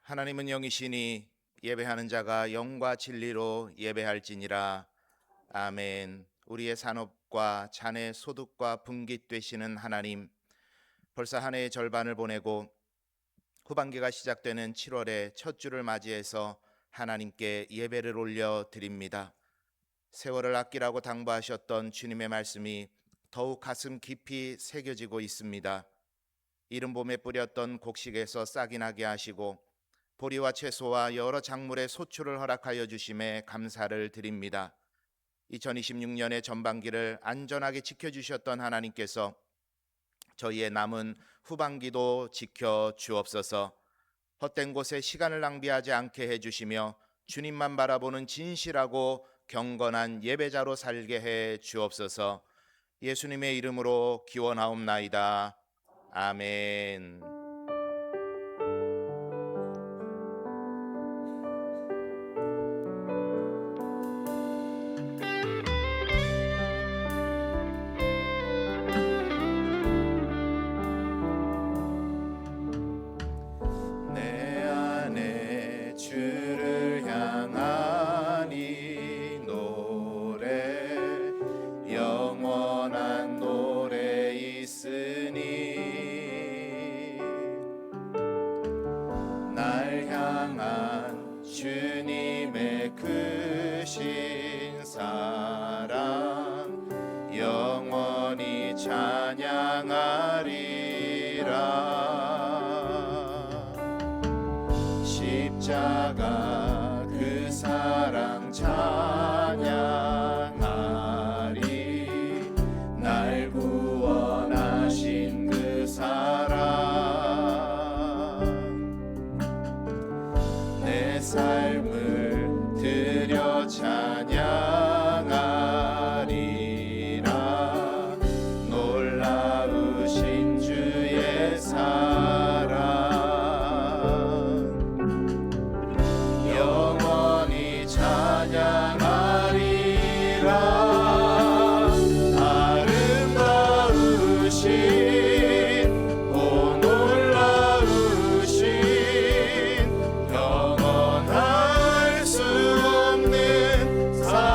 하나님은 영이시니 예배하는 자가 영과 진리로 예배할지니라. 아멘. 우리의 산업과 자네 소득과 분깃 되시는 하나님, 벌써 한 해의 절반을 보내고 후반기가 시작되는 7월의 첫 주를 맞이해서 하나님께 예배를 올려 드립니다. 세월을 아끼라고 당부하셨던 주님의 말씀이 더욱 가슴 깊이 새겨지고 있습니다. 이른 봄에 뿌렸던 곡식에서 싹이 나게 하시고 보리와 채소와 여러 작물의 소출을 허락하여 주심에 감사를 드립니다. 2026년의 전반기를 안전하게 지켜주셨던 하나님께서 저희의 남은 후반기도 지켜 주옵소서. 헛된 곳에 시간을 낭비하지 않게 해주시며 주님만 바라보는 진실하고 경건한 예배자로 살게 해 주옵소서. 예수님의 이름으로 기원하옵나이다. 아멘. 내 안에 주를 향한 이 노래, 영원한 노래 있으니 날 향한 주님의 크신 사랑 영원히 찬양하리라. 십자가 그 사랑 찬양하리. 날 구원하신 그 사랑, 내 삶을 드려 찬양하리라. 놀라우신 주의 사랑 영원히 찬양하리라. 아름다우신 오 놀라우신 영원할 수 없는 사랑,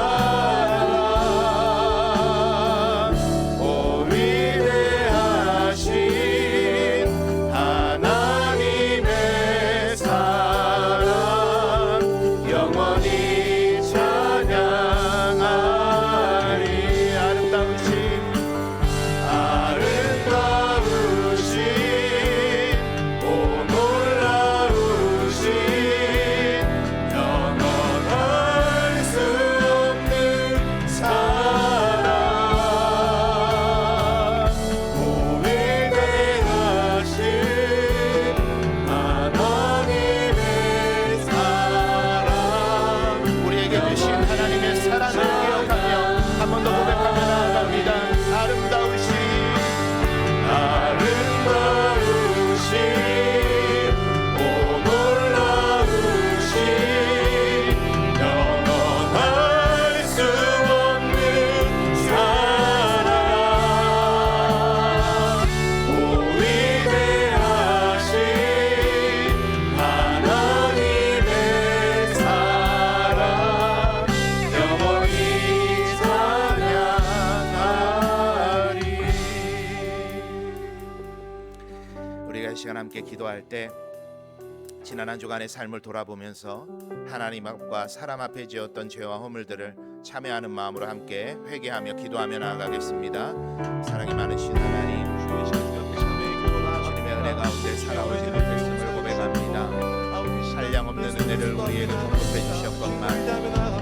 오 위대하신 하나님의 사랑 영원히 찬양하리. 아름다우신 오 놀라우신 영원할 수 없는 사랑, 오 위대하신 하나님의 사랑. 우리에게 주신 하나님의 사랑을 기억하며 한 번 더 고백하며 나아갑니다. 아름다우신 오 놀라우신 영원할 수 없는 사랑, 오 위대하신 하나님의 사랑 영원히 찬양하리. 우리가 이 시간 함께 기도할 때 지난 한 주간의 삶을 돌아보면서 하나님 앞과 사람 앞에 지었던 죄와 허물들을 참회하는 마음으로 함께 회개하며 기도하며 나아가겠습니다. 사랑이 많으신 하나님, 주님의 은혜 가운데 살아오시는 말씀을 고백합니다. 한량없는 은혜를 우리에게 공급해 주셨건만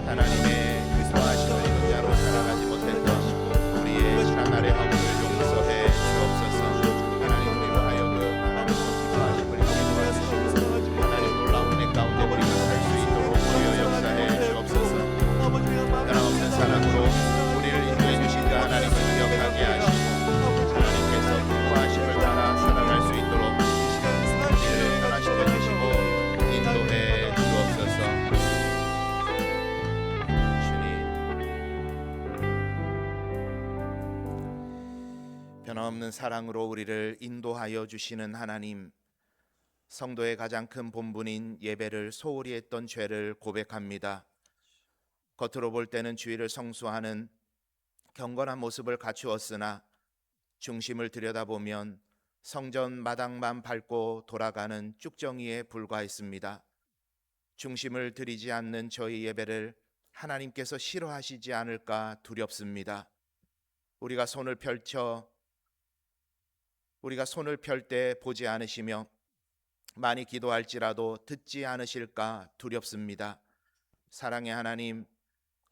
하나님의 기도하심을 입은 자로 살아가지 못했던 우리의 지난 날의 허물을 용서해 주옵소서. 하나님 우리로 하여금 기도하심을 입게 도와주시고 하나님 놀라운 은혜 가운데 우리가 살 수 있도록 우리의 역사해 주옵소서. 변함없는 사랑으로 우리를 인도해 주신 그 하나님을 기억하게 하시고 하나님께서 기뻐하심을 따라 살아갈 수 있도록 우리를 변화시켜 주시고 인도해 주옵소서. 주님, 변함없는 사랑으로 우리를 인도하여 주시는 하나님, 성도의 가장 큰 본분인 예배를 소홀히 했던 죄를 고백합니다. 겉으로 볼 때는 주의를 성수하는 경건한 모습을 갖추었으나 중심을 들여다보면 성전 마당만 밟고 돌아가는 쭉정이에 불과했습니다. 중심을 들이지 않는 저희 예배를 하나님께서 싫어하시지 않을까 두렵습니다. 우리가 손을 펼 때 보지 않으시며 많이 기도할지라도 듣지 않으실까 두렵습니다. 사랑의 하나님,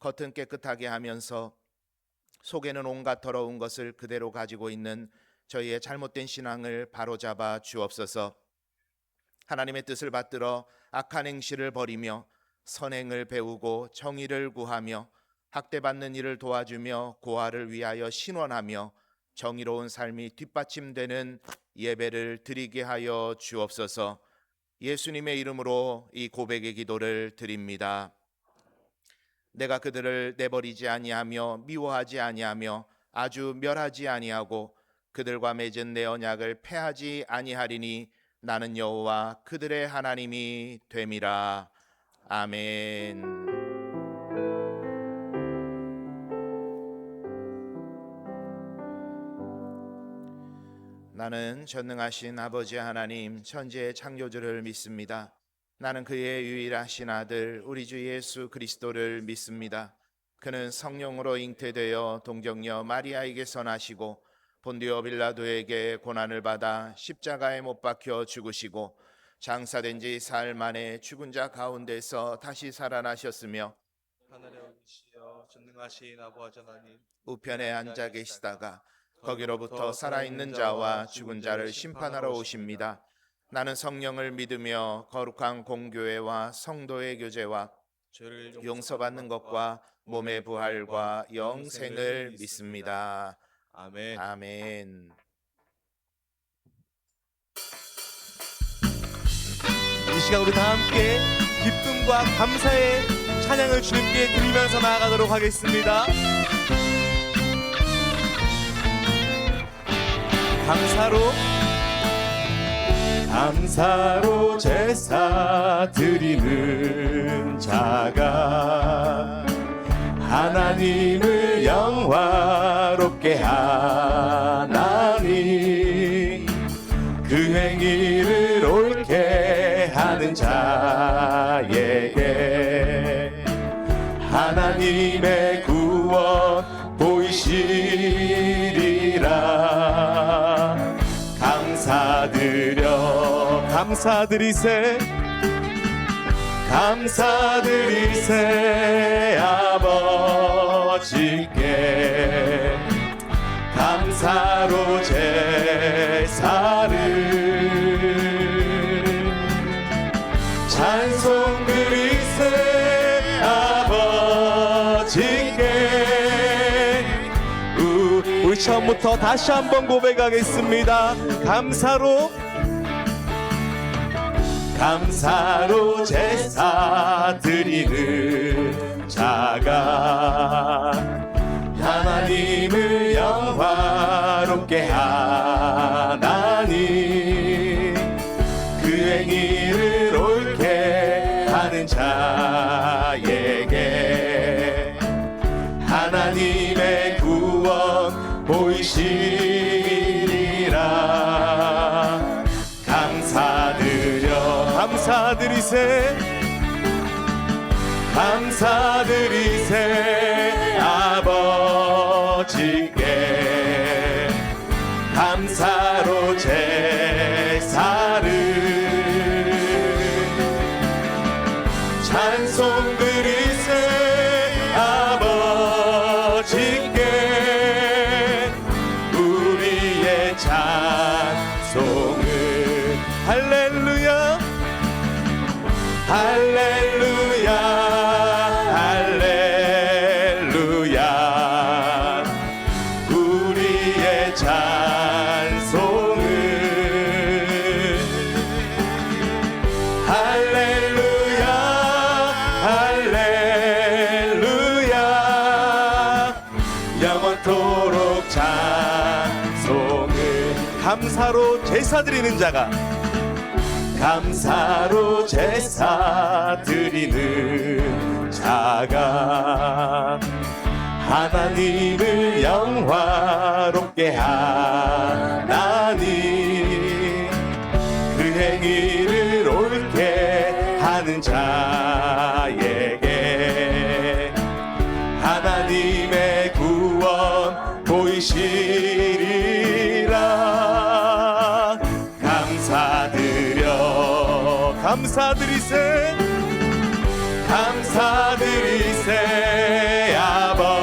겉은 깨끗하게 하면서 속에는 온갖 더러운 것을 그대로 가지고 있는 저희의 잘못된 신앙을 바로잡아 주옵소서. 하나님의 뜻을 받들어 악한 행실을 버리며 선행을 배우고 정의를 구하며 학대받는 이를 도와주며 고아를 위하여 신원하며 정의로운 삶이 뒷받침되는 예배를 드리게 하여 주옵소서. 예수님의 이름으로 이 고백의 기도를 드립니다. 내가 그들을 내버리지 아니하며 미워하지 아니하며 아주 멸하지 아니하고 그들과 맺은 내 언약을 패하지 아니하리니 나는 여호와 그들의 하나님이 됨이라. 아멘. 나는 전능하신 아버지 하나님 천지의 창조주를 믿습니다. 나는 그의 유일하신 아들 우리 주 예수 그리스도를 믿습니다. 그는 성령으로 잉태되어 동정녀 마리아에게서 나시고 본디오 빌라도에게 고난을 받아 십자가에 못 박혀 죽으시고 장사된 지 사흘 만에 죽은 자 가운데서 다시 살아나셨으며 하늘에 계시어 전능하신 아버지 하나님 우편에 앉아 계시다가 거기로부터 살아있는 자와 죽은 자를 심판하러 오십니다. 나는 성령을 믿으며 거룩한 공교회와 성도의 교제와 죄를 용서받는 것과 몸의 부활과 영생을 믿습니다. 아멘. 아멘. 이 시간 우리 다 함께 기쁨과 감사의 찬양을 주님께 드리면서 나아가도록 하겠습니다. 감사로 제사 드리는 자가 하나님을 영화롭게 하나니 그 행위를 옳게 하는 자에게 하나님의 구원 보이시리라. 감사드리세 아버지께 감사로 제사를 찬송 드리세 아버지께. 우리 처음부터 다시 한번 고백하겠습니다. 감사로 제사 드리는 자가 하나님을 영화롭게 하나니 그 행위를 옳게 하는 자에게 하나님의 구원 보이시리라. 감사드리세 아버지께 감사로 제사를 찬송 드리세 아버지께 우리의 찬송을 할렐루야 할렐루야 할렐루야 우리의 찬송을 할렐루야 할렐루야 영원토록 찬송을. 감사로 제사 드리는 자가 감사로 제사 드리는 자가 하나님을 영화롭게 하나니 그 행위를 옳게 하는 자에게 하나님의 구원 보이시리라. 감사드리세 감사드리세 아버지께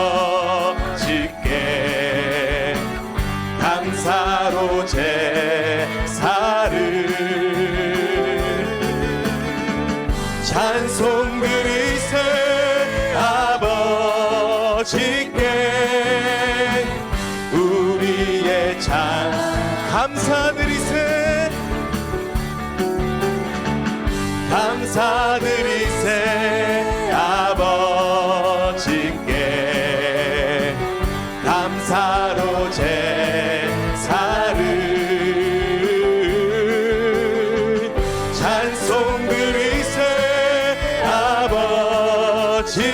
감사로 제사를 찬송 드리세 아버지께 우리의 찬 감사드리세 감사드리세 아버지께 감사로 제사를 찬송 드리세 아버지께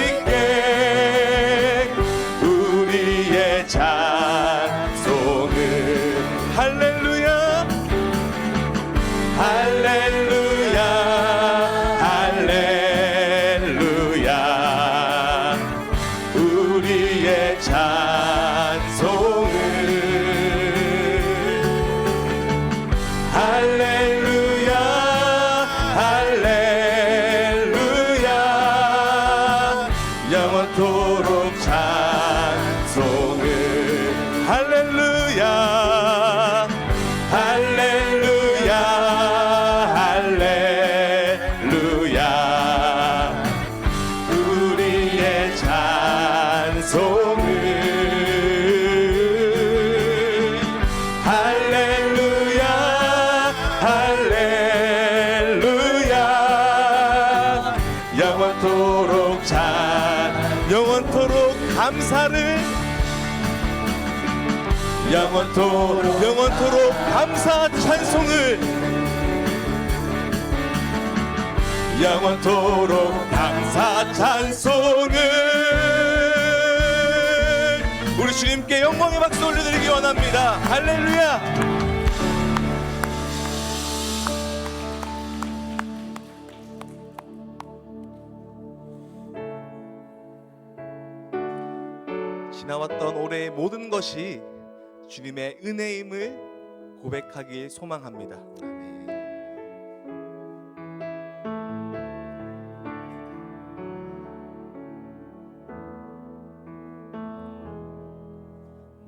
우리의 찬송을 할렐루야 할렐루야 우리의 찬송을 할렐루야 할렐루야 영원토록 찬송을 할렐루야 할렐루야 할렐루야 우리의 찬송을 할렐루야 할렐루야 영원토록 영원토록 감사를 영원토록 감사 찬송을 영원토록 감사 찬송을 우리 주님께 영광의 박수 올려드리기 원합니다. 할렐루야. 지나왔던 올해의 모든 것이 주님의 은혜임을 고백하길 소망합니다.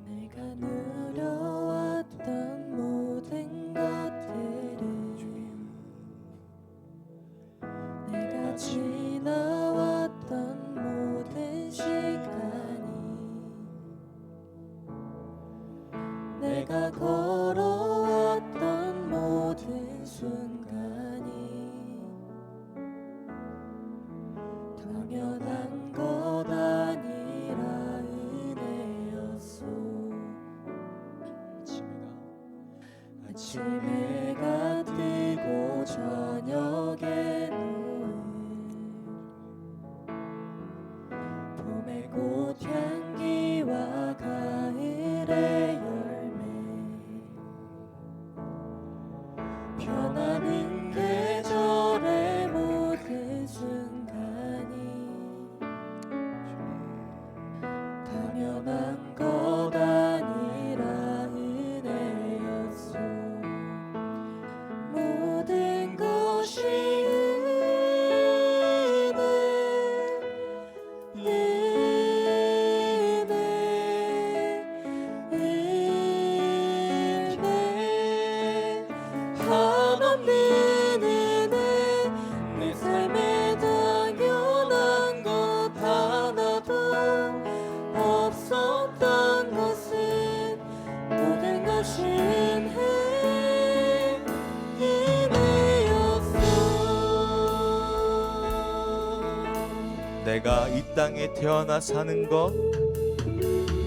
내가 누려왔던 모든 것들을 내가 지나왔던 모든 시간이 내가 걸어왔던 모든 순간이 당연한 것 아니라 은혜였소. 아침에 해가 뜨고 저녁에 노을 봄의 꽃향기와 가을의 열매 변하는 계절의 모든 순간이 당연한 것 아니라 은혜였소. 모든 것이 은혜 한없는 은혜 내 삶에 당연한 것 하나도 없었던 것은 모든 것이 은혜였어. 내가 이 땅에 태어나 사는 것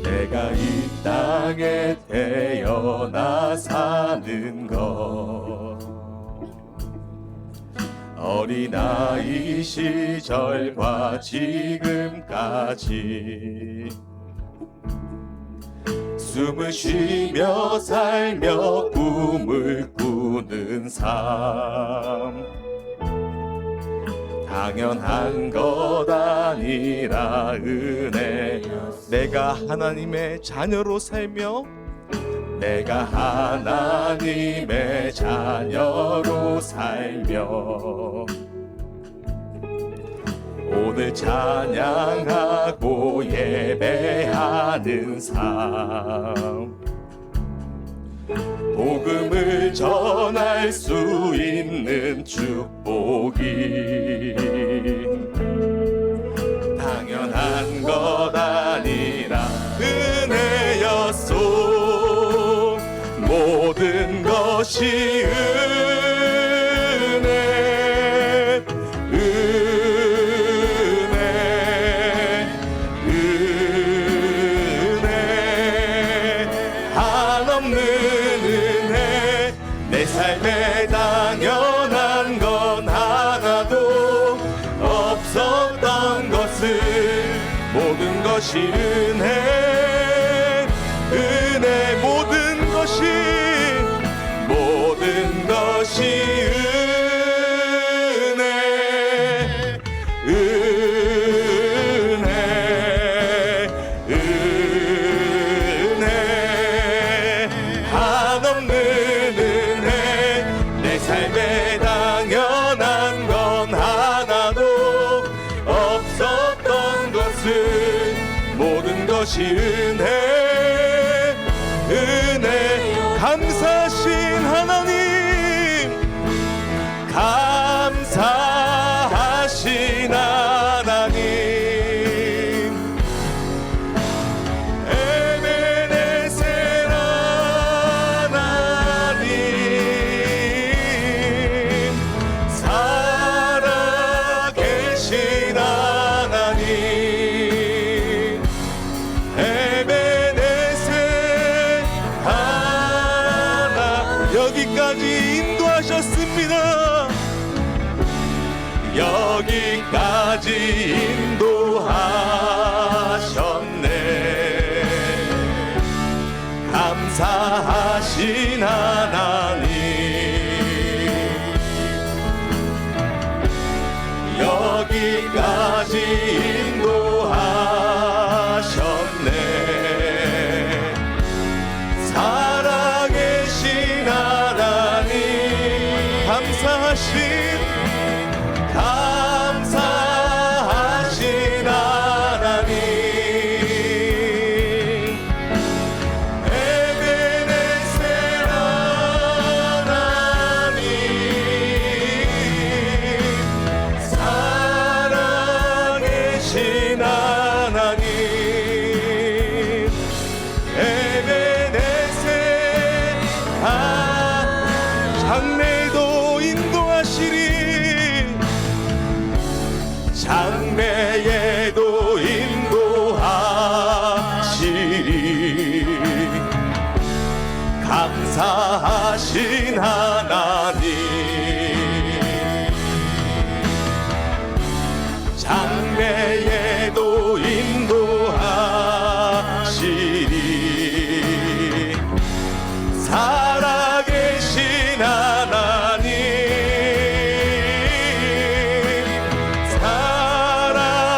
내가 이 땅에 태어나 사는 것 어린아이 시절과 지금까지 숨을 쉬며 살며 꿈을 꾸는 삶 당연한 것 아니라 은혜 내가 하나님의 자녀로 살며 내가 하나님의 자녀로 살며 오늘 찬양하고 예배하는 삶 복음을 전할 수 있는 축복이 당연한 것 아니라 은혜였소 모든 것이 은혜 한없는 은혜 내 삶에 당연한 건 하나도 없었던 것을 모든 것이 은혜 모든 것이 은혜 한없는 은혜 내 삶에 당연한 건 하나도 없었던 것을 모든 것이 은혜 감사하신 하나님 감사하신 하나님 에베네셀 하나님 살아계신 하나님 에베네셀 하나 여기까지 인도하셨습니다. 여기까지 인도하셨네 감사하신 하나님 여기까지 인도하셨네 살아계신 하나님 감사하신 하나님 에베네셀 하나님 살아계신 하나님 에베네셀 장래에도 인도하시리 장래에도 인도하시리 감사하신 하나님 장래에도 인도하시리 살아계신 하나님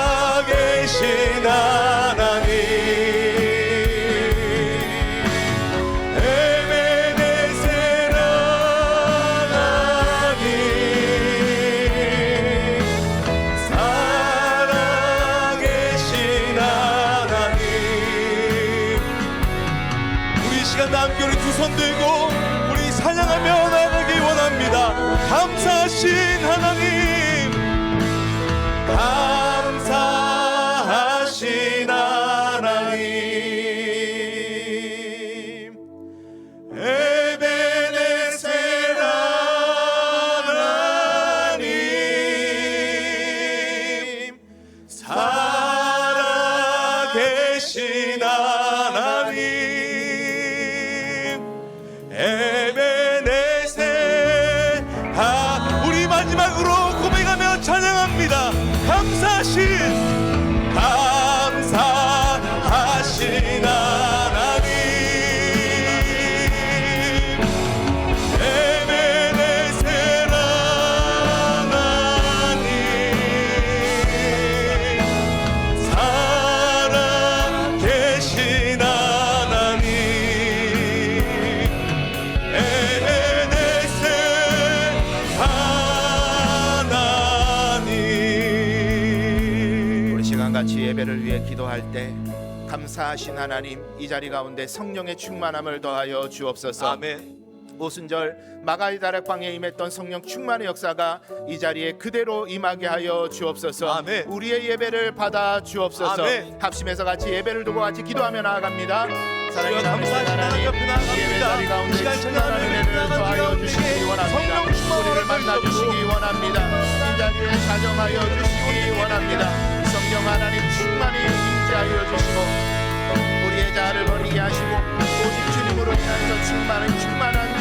살아계신 하나님 에베네셀 하나님 살아계신 하나님 우리 이 시간 다 함께 우리 두 손 들고 우리 찬양하며 나가기 원합니다. 감사하신 하나님 감사하신 하나님 에베네셀 하나님 살아계신 하나님 에베네셀 우리 마지막으로 같이 예배를 위해 기도할 때 감사하신 하나님, 이 자리 가운데 성령의 충만함을 더하여 주옵소서. 아멘. 오순절 마가의 다락방에 임했던 성령 충만의 역사가 이 자리에 그대로 임하게 하여 주옵소서. 아멘. 우리의 예배를 받아 주옵소서. 아멘. 합심해서 같이 예배를 두고 같이 기도하며 나아갑니다. 사랑의 감사하신 하나님 옆에 예배 자리 나아갑니다. 가운데 시간 충만한 찬양하며 은혜를 나아가는 더하여 가운데 주시기 원합니다. 성령 충만을 우리를 만나 주시기 원합니다. 이 자리에 자정하여 주시기 원합니다. 성령 하나님 충만히 임재하여 주시고 우리의 자아를 버리게 하시고 오직 주님으로 인하여 충만한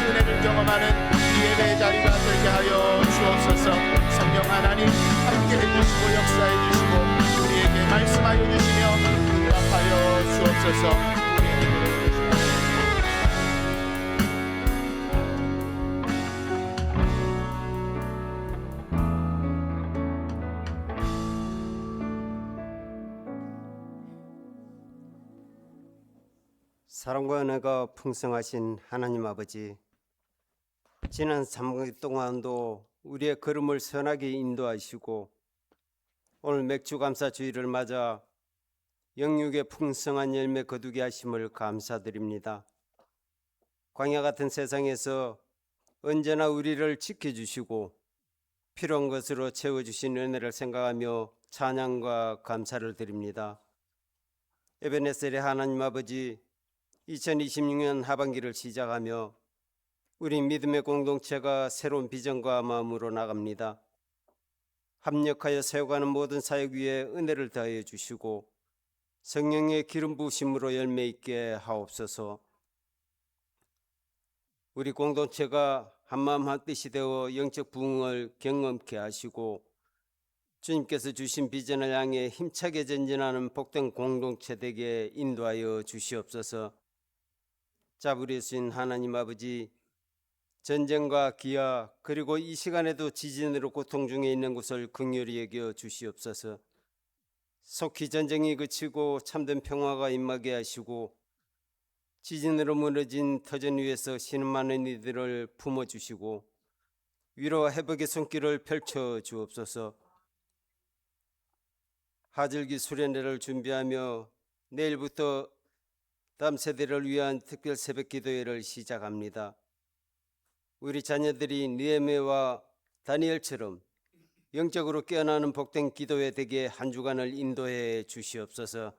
은혜를 경험하는 이 예배의 자리가 되게 하여 주옵소서. 성령 하나님 함께 해주시고 역사해 주시고 우리에게 말씀하여 주시며 응답하여 주옵소서. 사랑과 은혜가 풍성하신 하나님 아버지, 지난 3일 동안도 우리의 걸음을 선하게 인도하시고 오늘 맥주감사 주일을 맞아 영육의 풍성한 열매 거두게 하심을 감사드립니다. 광야 같은 세상에서 언제나 우리를 지켜주시고 필요한 것으로 채워주신 은혜를 생각하며 찬양과 감사를 드립니다. 에베네셀의 하나님 아버지, 2026년 하반기를 시작하며 우리 믿음의 공동체가 새로운 비전과 마음으로 나갑니다. 합력하여 세워가는 모든 사역 위에 은혜를 더하여 주시고 성령의 기름 부으심으로 열매 있게 하옵소서. 우리 공동체가 한마음 한뜻이 되어 영적 부흥을 경험케 하시고 주님께서 주신 비전을 향해 힘차게 전진하는 복된 공동체 되게 인도하여 주시옵소서. 자부리신 하나님 아버지, 전쟁과 기아 그리고 이 시간에도 지진으로 고통 중에 있는 곳을 긍휼히 여겨 주시옵소서. 속히 전쟁이 그치고 참된 평화가 임하게 하시고 지진으로 무너진 터전 위에서 신음하는 이들을 품어주시고 위로와 회복의 손길을 펼쳐 주옵소서. 하절기 수련회를 준비하며 내일부터 다음 세대를 위한 특별 새벽 기도회를 시작합니다. 우리 자녀들이 느헤미야와 다니엘처럼 영적으로 깨어나는 복된 기도회 되게 한 주간을 인도해 주시옵소서.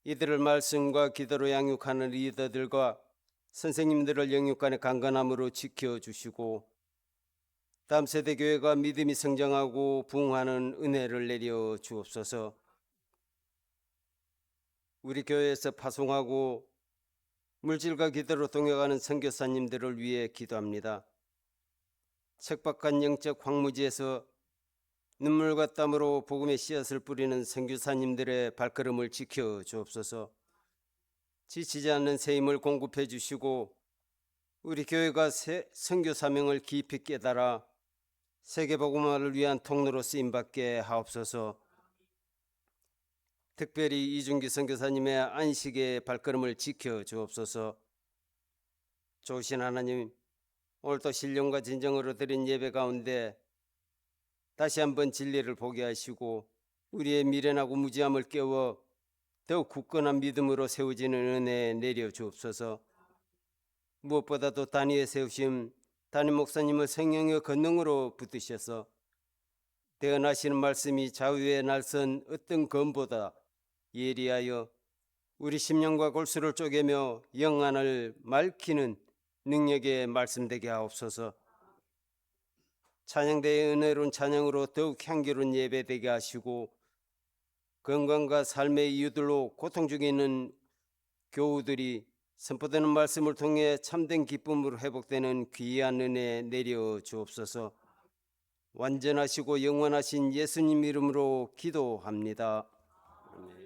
이들을 말씀과 기도로 양육하는 리더들과 선생님들을 영육간의 강건함으로 지켜주시고 다음 세대 교회가 믿음이 성장하고 부흥하는 은혜를 내려 주옵소서. 우리 교회에서 파송하고 물질과 기도로 동역하는 선교사님들을 위해 기도합니다. 척박한 영적 황무지에서 눈물과 땀으로 복음의 씨앗을 뿌리는 선교사님들의 발걸음을 지켜 주옵소서. 지치지 않는 새 힘을 공급해 주시고 우리 교회가 선교 사명을 깊이 깨달아 세계 복음화를 위한 통로로 쓰임받게 하옵소서. 특별히 이준기 선교사님의 안식의 발걸음을 지켜 주옵소서. 좋으신 하나님, 오늘도 신령과 진정으로 드린 예배 가운데 다시 한번 진리를 보게 하시고 우리의 미련하고 무지함을 깨워 더욱 굳건한 믿음으로 세워지는 은혜 내려 주옵소서. 무엇보다도 단위에 세우심 담임 목사님을 성령의 권능으로 붙드셔서 대언하시는 말씀이 좌우에 날선 어떤 검보다 예리하여 우리 심령과 골수를 쪼개며 영안을 맑히는 능력의 말씀되게 하옵소서. 찬양대의 은혜로운 찬양으로 더욱 향기로운 예배되게 하시고 건강과 삶의 이유들로 고통 중에 있는 교우들이 선포되는 말씀을 통해 참된 기쁨으로 회복되는 귀한 은혜 내려 주옵소서. 완전하시고 영원하신 예수님 이름으로 기도합니다. 아멘.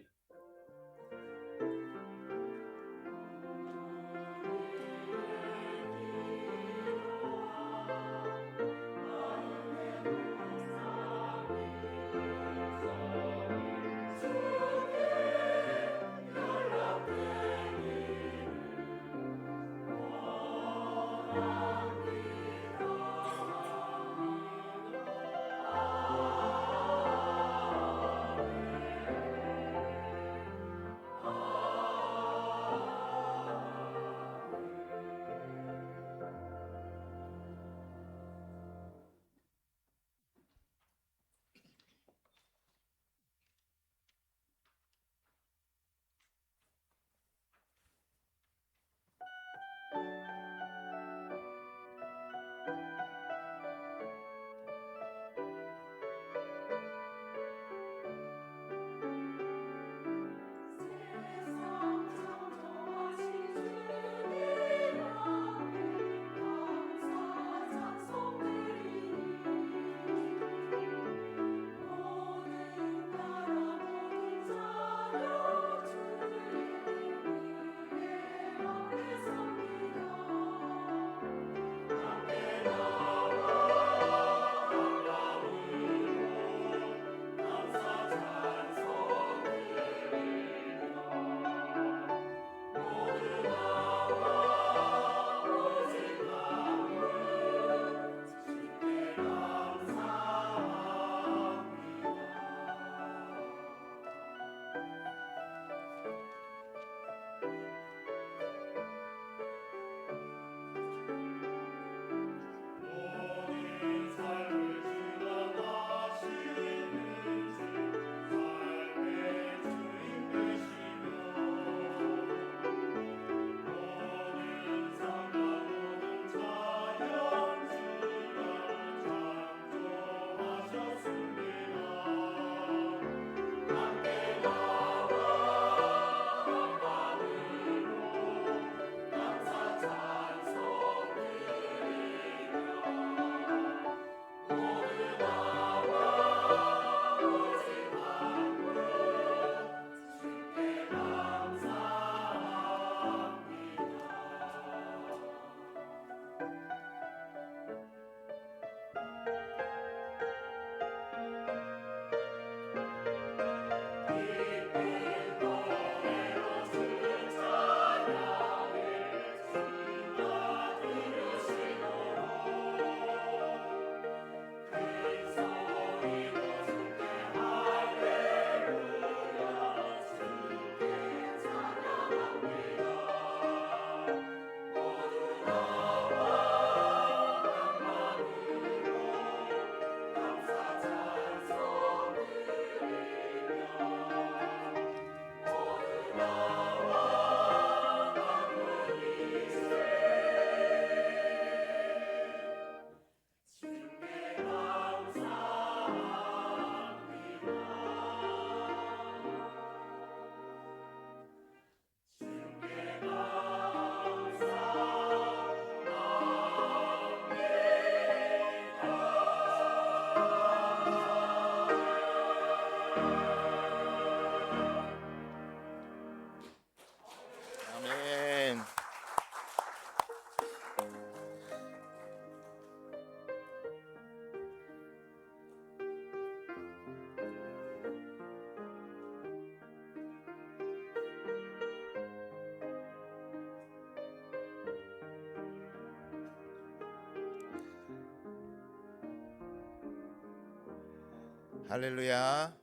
할렐루야.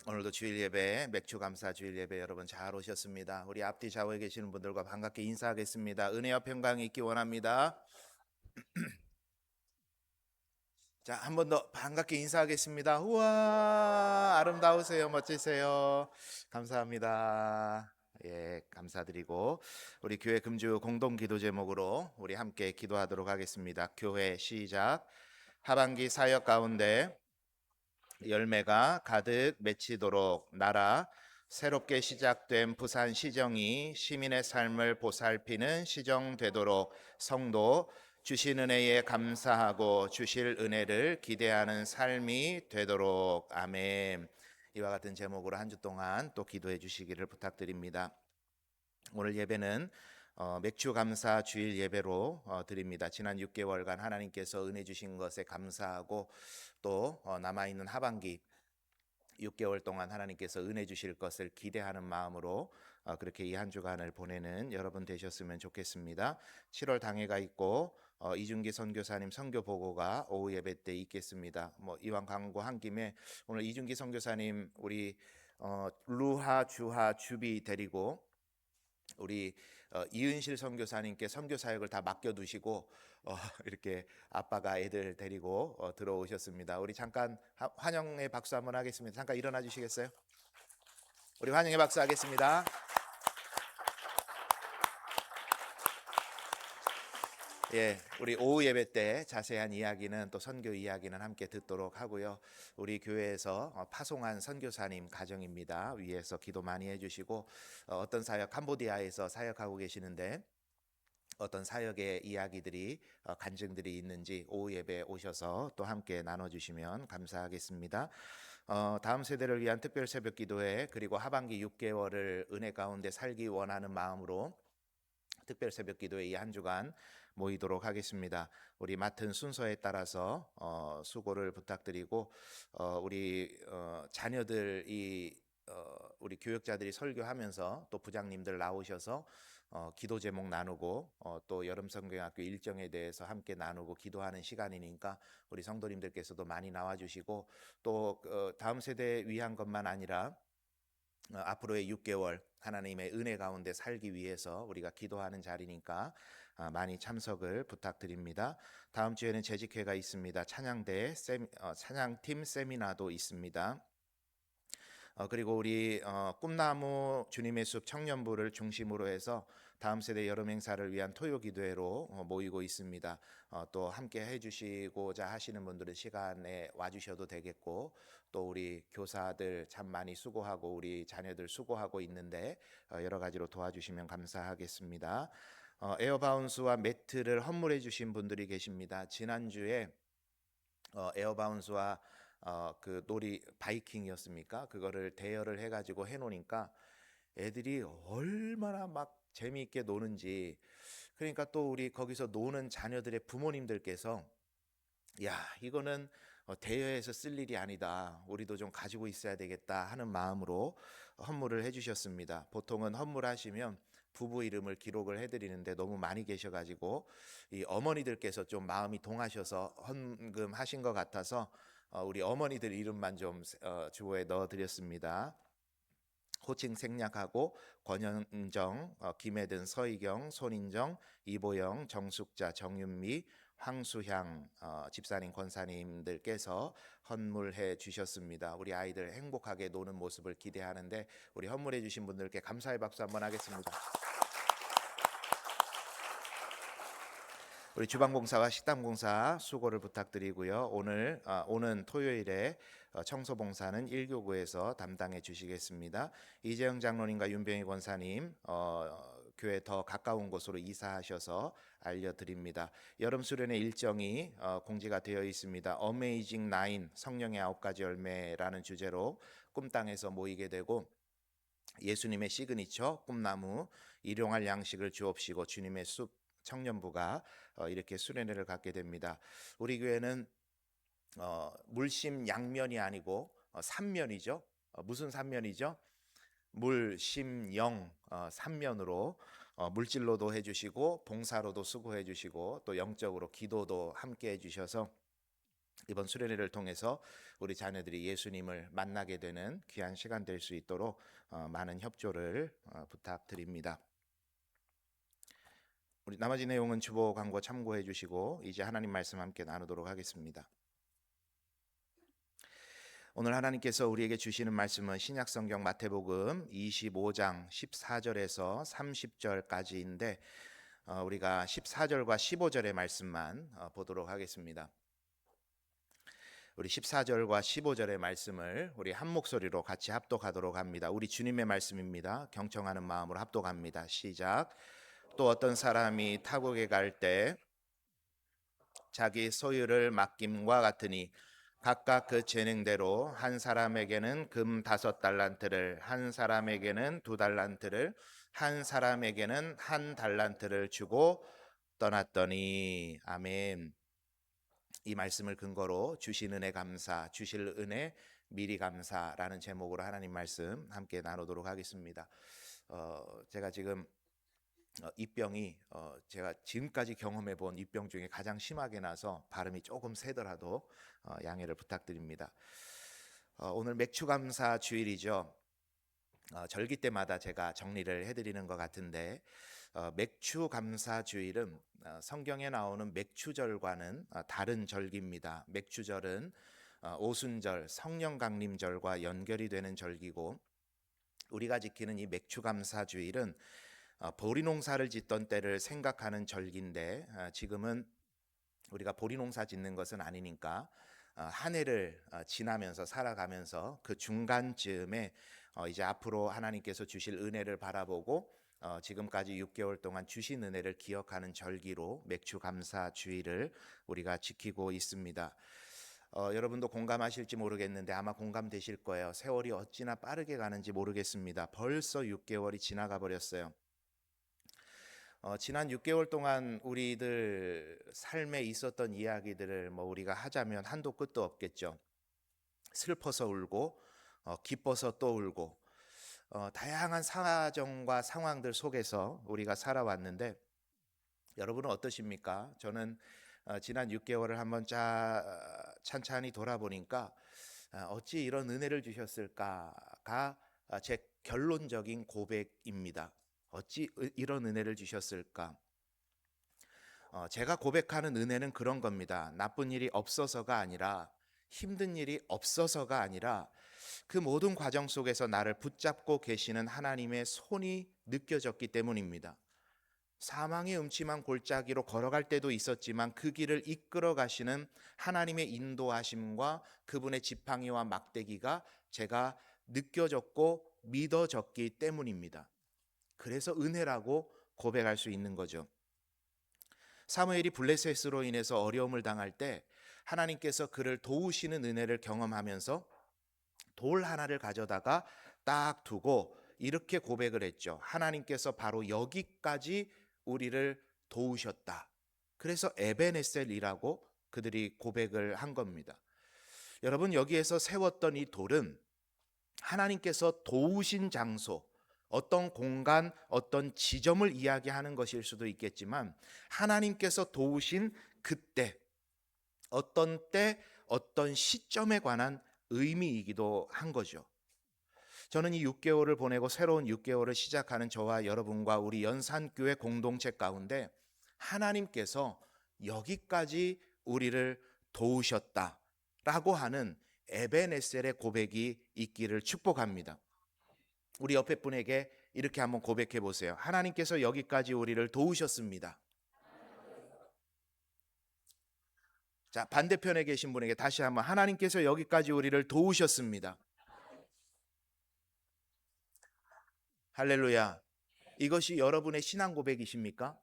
오늘도 주일 예배, 맥주 감사 주일 예배 여러분 잘 오셨습니다. 우리 앞뒤 좌우에 계시는 분들과 반갑게 인사하겠습니다. 은혜와 평강이 있기 원합니다. 자, 한 번 더 반갑게 인사하겠습니다. 우와, 아름다우세요, 멋지세요. 감사합니다. 예, 감사드리고 우리 교회 금주 공동 기도 제목으로 우리 함께 기도하도록 하겠습니다. 교회 시작. 하반기 사역 가운데 열매가 가득 맺히도록 나라 새롭게 시작된 부산 시정이 시민의 삶을 보살피는 시정 되도록 성도 주신 은혜에 감사하고 주실 은혜를 기대하는 삶이 되도록 아멘. 이와 같은 제목으로 한 주 동안 또 기도해 주시기를 부탁드립니다. 오늘 예배는 맥주 감사 주일 예배로 드립니다. 지난 6개월간 하나님께서 은혜 주신 것에 감사하고 또 남아있는 하반기 6개월 동안 하나님께서 은혜 주실 것을 기대하는 마음으로 그렇게 이 한 주간을 보내는 여러분 되셨으면 좋겠습니다. 7월 당회가 있고 이준기 선교사님 선교 보고가 오후 예배 때 있겠습니다. 이왕 광고한 김에 오늘 이준기 선교사님 우리 루하 주하 주비 데리고 우리 이은실 선교사님께 선교 사역을 다 맡겨두시고 이렇게 아빠가 애들 데리고 들어오셨습니다. 우리 잠깐 환영의 박수 한번 하겠습니다. 잠깐 일어나 주시겠어요? 우리 환영의 박수 하겠습니다. 예, 우리 오후 예배 때 자세한 이야기는 또 선교 이야기는 함께 듣도록 하고요. 우리 교회에서 파송한 선교사님 가정입니다. 위에서 기도 많이 해주시고 어떤 사역 캄보디아에서 사역하고 계시는데 어떤 사역의 이야기들이 간증들이 있는지 오후 예배에 오셔서 또 함께 나눠주시면 감사하겠습니다. 다음 세대를 위한 특별 새벽 기도회 그리고 하반기 6개월을 은혜 가운데 살기 원하는 마음으로 특별 새벽 기도회 이 한 주간 모이도록 하겠습니다. 우리 맡은 순서에 따라서 수고를 부탁드리고 우리 자녀들이 우리 교역자들이 설교하면서 또 부장님들 나오셔서 기도 제목 나누고 또 여름성경학교 일정에 대해서 함께 나누고 기도하는 시간이니까 우리 성도님들께서도 많이 나와주시고 또 다음 세대 위한 것만 아니라 앞으로의 6개월 하나님의 은혜 가운데 살기 위해서 우리가 기도하는 자리니까 많이 참석을 부탁드립니다. 다음 주에는 재직회가 있습니다. 찬양팀 세미나도 있습니다. 그리고 우리 꿈나무 주님의 숲 청년부를 중심으로 해서 다음 세대 여름 행사를 위한 토요 기도회로 모이고 있습니다. 또 함께 해주시고자 하시는 분들은 시간에 와주셔도 되겠고 또 우리 교사들 참 많이 수고하고 우리 자녀들 수고하고 있는데 여러 가지로 도와주시면 감사하겠습니다. 에어바운스와 매트를 헌물해 주신 분들이 계십니다. 지난주에 에어바운스와 그 놀이 바이킹이었습니까? 그거를 대여를 해가지고 해놓으니까 애들이 얼마나 막 재미있게 노는지 그러니까 또 우리 거기서 노는 자녀들의 부모님들께서 야 이거는 대여해서 쓸 일이 아니다. 우리도 좀 가지고 있어야 되겠다 하는 마음으로 헌물을 해주셨습니다. 보통은 헌물하시면 부부 이름을 기록을 해드리는데 너무 많이 계셔가지고 이 어머니들께서 좀 마음이 동하셔서 헌금하신 것 같아서 우리 어머니들 이름만 좀 주보에 넣어드렸습니다. 호칭 생략하고 권현정, 김혜든, 서희경, 손인정, 이보영, 정숙자, 정윤미, 황수향 집사님, 권사님들께서 헌물해 주셨습니다. 우리 아이들 행복하게 노는 모습을 기대하는데 우리 헌물해 주신 분들께 감사의 박수 한번 하겠습니다. 우리 주방공사와 식당공사 수고를 부탁드리고요. 오는 토요일에 청소봉사는 1교구에서 담당해 주시겠습니다. 이재영 장로님과 윤병희 권사님 교회 더 가까운 곳으로 이사하셔서 알려드립니다. 여름 수련회 일정이 공지가 되어 있습니다. 어메이징 9 성령의 9가지 열매라는 주제로 꿈땅에서 모이게 되고 예수님의 시그니처 꿈나무 일용할 양식을 주옵시고 주님의 숲 청년부가 이렇게 수련회를 갖게 됩니다. 우리 교회는 물심 양면이 아니고 삼면이죠. 무슨 삼면이죠? 물심영 삼면으로 물질로도 해주시고 봉사로도 수고해 주시고 또 영적으로 기도도 함께 해주셔서 이번 수련회를 통해서 우리 자녀들이 예수님을 만나게 되는 귀한 시간 될 수 있도록 많은 협조를 부탁드립니다. 우리 나머지 내용은 주보 광고 참고해 주시고 이제 하나님 말씀 함께 나누도록 하겠습니다. 오늘 하나님께서 우리에게 주시는 말씀은 신약성경 마태복음 25장 14절에서 30절까지인데 우리가 14절과 15절의 말씀만 보도록 하겠습니다. 우리 14절과 15절의 말씀을 우리 한 목소리로 같이 합독하도록 합니다. 우리 주님의 말씀입니다. 경청하는 마음으로 합독합니다. 시작. 또 어떤 사람이 타국에 갈 때 자기 소유를 맡김과 같으니 각각 그 재능대로 한 사람에게는 금 5달란트를, 한 사람에게는 2달란트를, 한 사람에게는 1달란트를 주고 떠났더니. 아멘. 이 말씀을 근거로 주신 은혜 감사, 주실 은혜 미리 감사라는 제목으로 하나님 말씀 함께 나누도록 하겠습니다. 제가 지금 입병이 제가 지금까지 경험해 본 입병 중에 가장 심하게 나서 발음이 조금 세더라도 양해를 부탁드립니다. 오늘 맥추감사 주일이죠. 절기 때마다 제가 정리를 해드리는 것 같은데 맥추감사 주일은 성경에 나오는 맥추절과는 다른 절기입니다. 맥추절은 오순절, 성령강림절과 연결이 되는 절기고 우리가 지키는 이 맥추감사 주일은 보리농사를 짓던 때를 생각하는 절기인데 지금은 우리가 보리농사 짓는 것은 아니니까 한 해를 지나면서 살아가면서 그 중간쯤에 이제 앞으로 하나님께서 주실 은혜를 바라보고 지금까지 6개월 동안 주신 은혜를 기억하는 절기로 맥추감사 주일을 우리가 지키고 있습니다. 여러분도 공감하실지 모르겠는데 아마 공감되실 거예요. 세월이 어찌나 빠르게 가는지 모르겠습니다. 벌써 6개월이 지나가 버렸어요. 지난 6개월 동안 우리들 삶에 있었던 이야기들을 우리가 하자면 한도 끝도 없겠죠. 슬퍼서 울고 기뻐서 또 울고 다양한 사정과 상황들 속에서 우리가 살아왔는데 여러분은 어떠십니까? 저는 지난 6개월을 한번 찬찬히 돌아보니까 어찌 이런 은혜를 주셨을까가 제 결론적인 고백입니다. 어찌 이런 은혜를 주셨을까? 제가 고백하는 은혜는 그런 겁니다. 나쁜 일이 없어서가 아니라, 힘든 일이 없어서가 아니라 그 모든 과정 속에서 나를 붙잡고 계시는 하나님의 손이 느껴졌기 때문입니다. 사망의 음침한 골짜기로 걸어갈 때도 있었지만 그 길을 이끌어 가시는 하나님의 인도하심과 그분의 지팡이와 막대기가 제가 느껴졌고 믿어졌기 때문입니다. 그래서 은혜라고 고백할 수 있는 거죠. 사무엘이 블레셋으로 인해서 어려움을 당할 때 하나님께서 그를 도우시는 은혜를 경험하면서 돌 하나를 가져다가 딱 두고 이렇게 고백을 했죠. 하나님께서 바로 여기까지 우리를 도우셨다. 그래서 에벤에셀이라고 그들이 고백을 한 겁니다. 여러분, 여기에서 세웠던 이 돌은 하나님께서 도우신 장소, 어떤 공간, 어떤 지점을 이야기하는 것일 수도 있겠지만 하나님께서 도우신 그때, 어떤 때, 어떤 시점에 관한 의미이기도 한 거죠. 저는 이 6개월을 보내고 새로운 6개월을 시작하는 저와 여러분과 우리 연산교회 공동체 가운데 하나님께서 여기까지 우리를 도우셨다라고 하는 에벤에셀의 고백이 있기를 축복합니다. 우리 옆에 분에게 이렇게 한번 고백해 보세요. 하나님께서 여기까지 우리를 도우셨습니다. 자, 반대편에 계신 분에게 다시 한번 하나님께서 여기까지 우리를 도우셨습니다. 할렐루야. 이것이 여러분의 신앙 고백이십니까?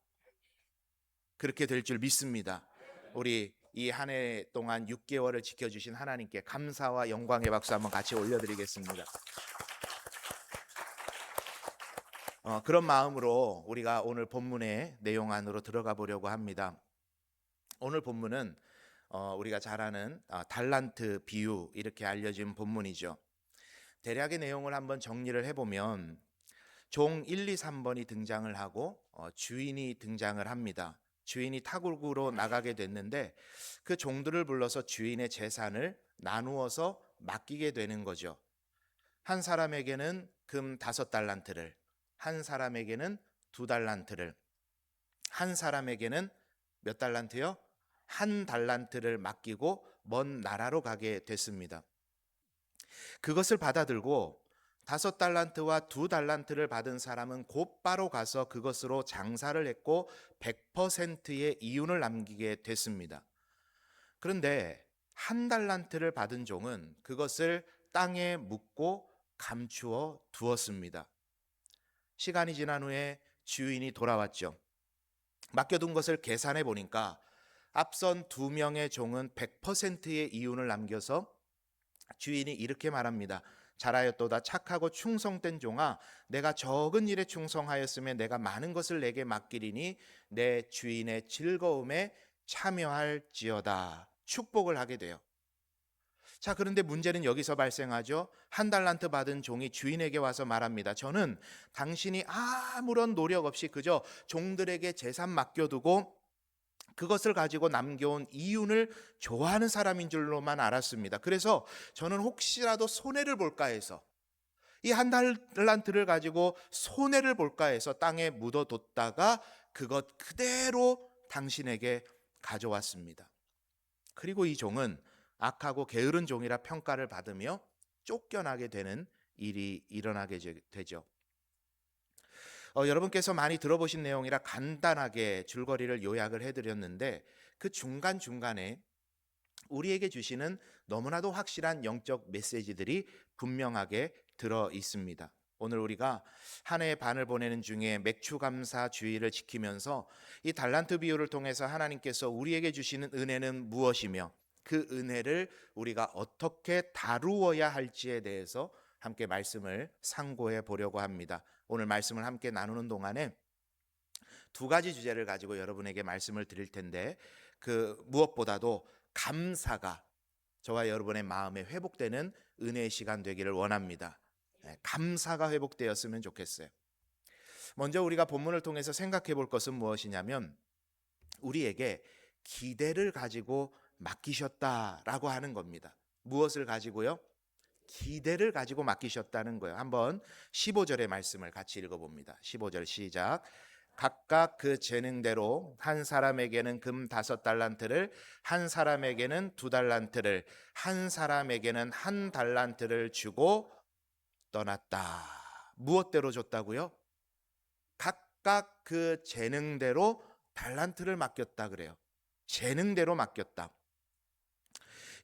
그렇게 될 줄 믿습니다. 우리 이 한 해 동안 6개월을 지켜주신 하나님께 감사와 영광의 박수 한번 같이 올려드리겠습니다. 그런 마음으로 우리가 오늘 본문의 내용 안으로 들어가 보려고 합니다. 오늘 본문은 우리가 잘 아는 달란트 비유 이렇게 알려진 본문이죠. 대략의 내용을 한번 정리를 해보면 종 1, 2, 3번이 등장을 하고 주인이 등장을 합니다. 주인이 타국으로 나가게 됐는데 그 종들을 불러서 주인의 재산을 나누어서 맡기게 되는 거죠. 한 사람에게는 금 5달란트를, 한 사람에게는 2달란트를, 한 사람에게는 몇 달란트요? 1달란트를 맡기고 먼 나라로 가게 됐습니다. 그것을 받아들고 5달란트와 2달란트를 받은 사람은 곧바로 가서 그것으로 장사를 했고 100%의 이윤을 남기게 됐습니다. 그런데 1달란트를 받은 종은 그것을 땅에 묻고 감추어 두었습니다. 시간이 지난 후에 주인이 돌아왔죠. 맡겨둔 것을 계산해 보니까 앞선 2명의 종은 100%의 이윤을 남겨서 주인이 이렇게 말합니다. 잘하였도다 착하고 충성된 종아, 내가 적은 일에 충성하였으면 내가 많은 것을 내게 맡기리니 내 주인의 즐거움에 참여할지어다. 축복을 하게 돼요. 자, 그런데 문제는 여기서 발생하죠. 1달란트 받은 종이 주인에게 와서 말합니다. 저는 당신이 아무런 노력 없이 그저 종들에게 재산 맡겨두고 그것을 가지고 남겨온 이윤을 좋아하는 사람인 줄로만 알았습니다. 그래서 저는 혹시라도 손해를 볼까 해서 이 1달란트를 가지고 손해를 볼까 해서 땅에 묻어뒀다가 그것 그대로 당신에게 가져왔습니다. 그리고 이 종은 악하고 게으른 종이라 평가를 받으며 쫓겨나게 되는 일이 일어나게 되죠. 여러분께서 많이 들어보신 내용이라 간단하게 줄거리를 요약을 해드렸는데 그 중간중간에 우리에게 주시는 너무나도 확실한 영적 메시지들이 분명하게 들어 있습니다. 오늘 우리가 한 해의 반을 보내는 중에 맥추감사 주의를 지키면서 이 달란트 비유를 통해서 하나님께서 우리에게 주시는 은혜는 무엇이며 그 은혜를 우리가 어떻게 다루어야 할지에 대해서 함께 말씀을 상고해 보려고 합니다. 오늘 말씀을 함께 나누는 동안에 2가지 주제를 가지고 여러분에게 말씀을 드릴 텐데 그 무엇보다도 감사가 저와 여러분의 마음에 회복되는 은혜의 시간 되기를 원합니다. 감사가 회복되었으면 좋겠어요. 먼저 우리가 본문을 통해서 생각해 볼 것은 무엇이냐면 우리에게 기대를 가지고 맡기셨다라고 하는 겁니다. 무엇을 가지고요? 기대를 가지고 맡기셨다는 거예요. 한번 15절의 말씀을 같이 읽어봅니다. 15절 시작. 각각 그 재능대로 한 사람에게는 금 5달란트를, 한 사람에게는 2달란트를, 한 사람에게는 1달란트를 주고 떠났다. 무엇대로 줬다고요? 각각 그 재능대로 달란트를 맡겼다 그래요. 재능대로 맡겼다.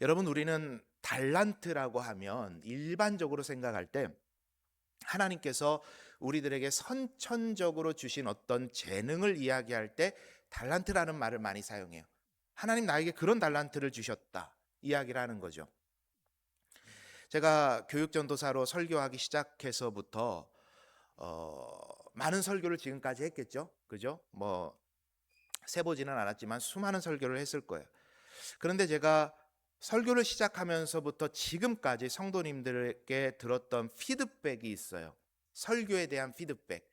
여러분, 우리는 달란트라고 하면 일반적으로 생각할 때 하나님께서 우리들에게 선천적으로 주신 어떤 재능을 이야기할 때 달란트라는 말을 많이 사용해요. 하나님 나에게 그런 달란트를 주셨다 이야기를 하는 거죠. 제가 교육전도사로 설교하기 시작해서부터 많은 설교를 지금까지 했겠죠. 그죠? 세보지는 않았지만 수많은 설교를 했을 거예요. 그런데 제가 설교를 시작하면서부터 지금까지 성도님들에게 들었던 피드백이 있어요. 설교에 대한 피드백.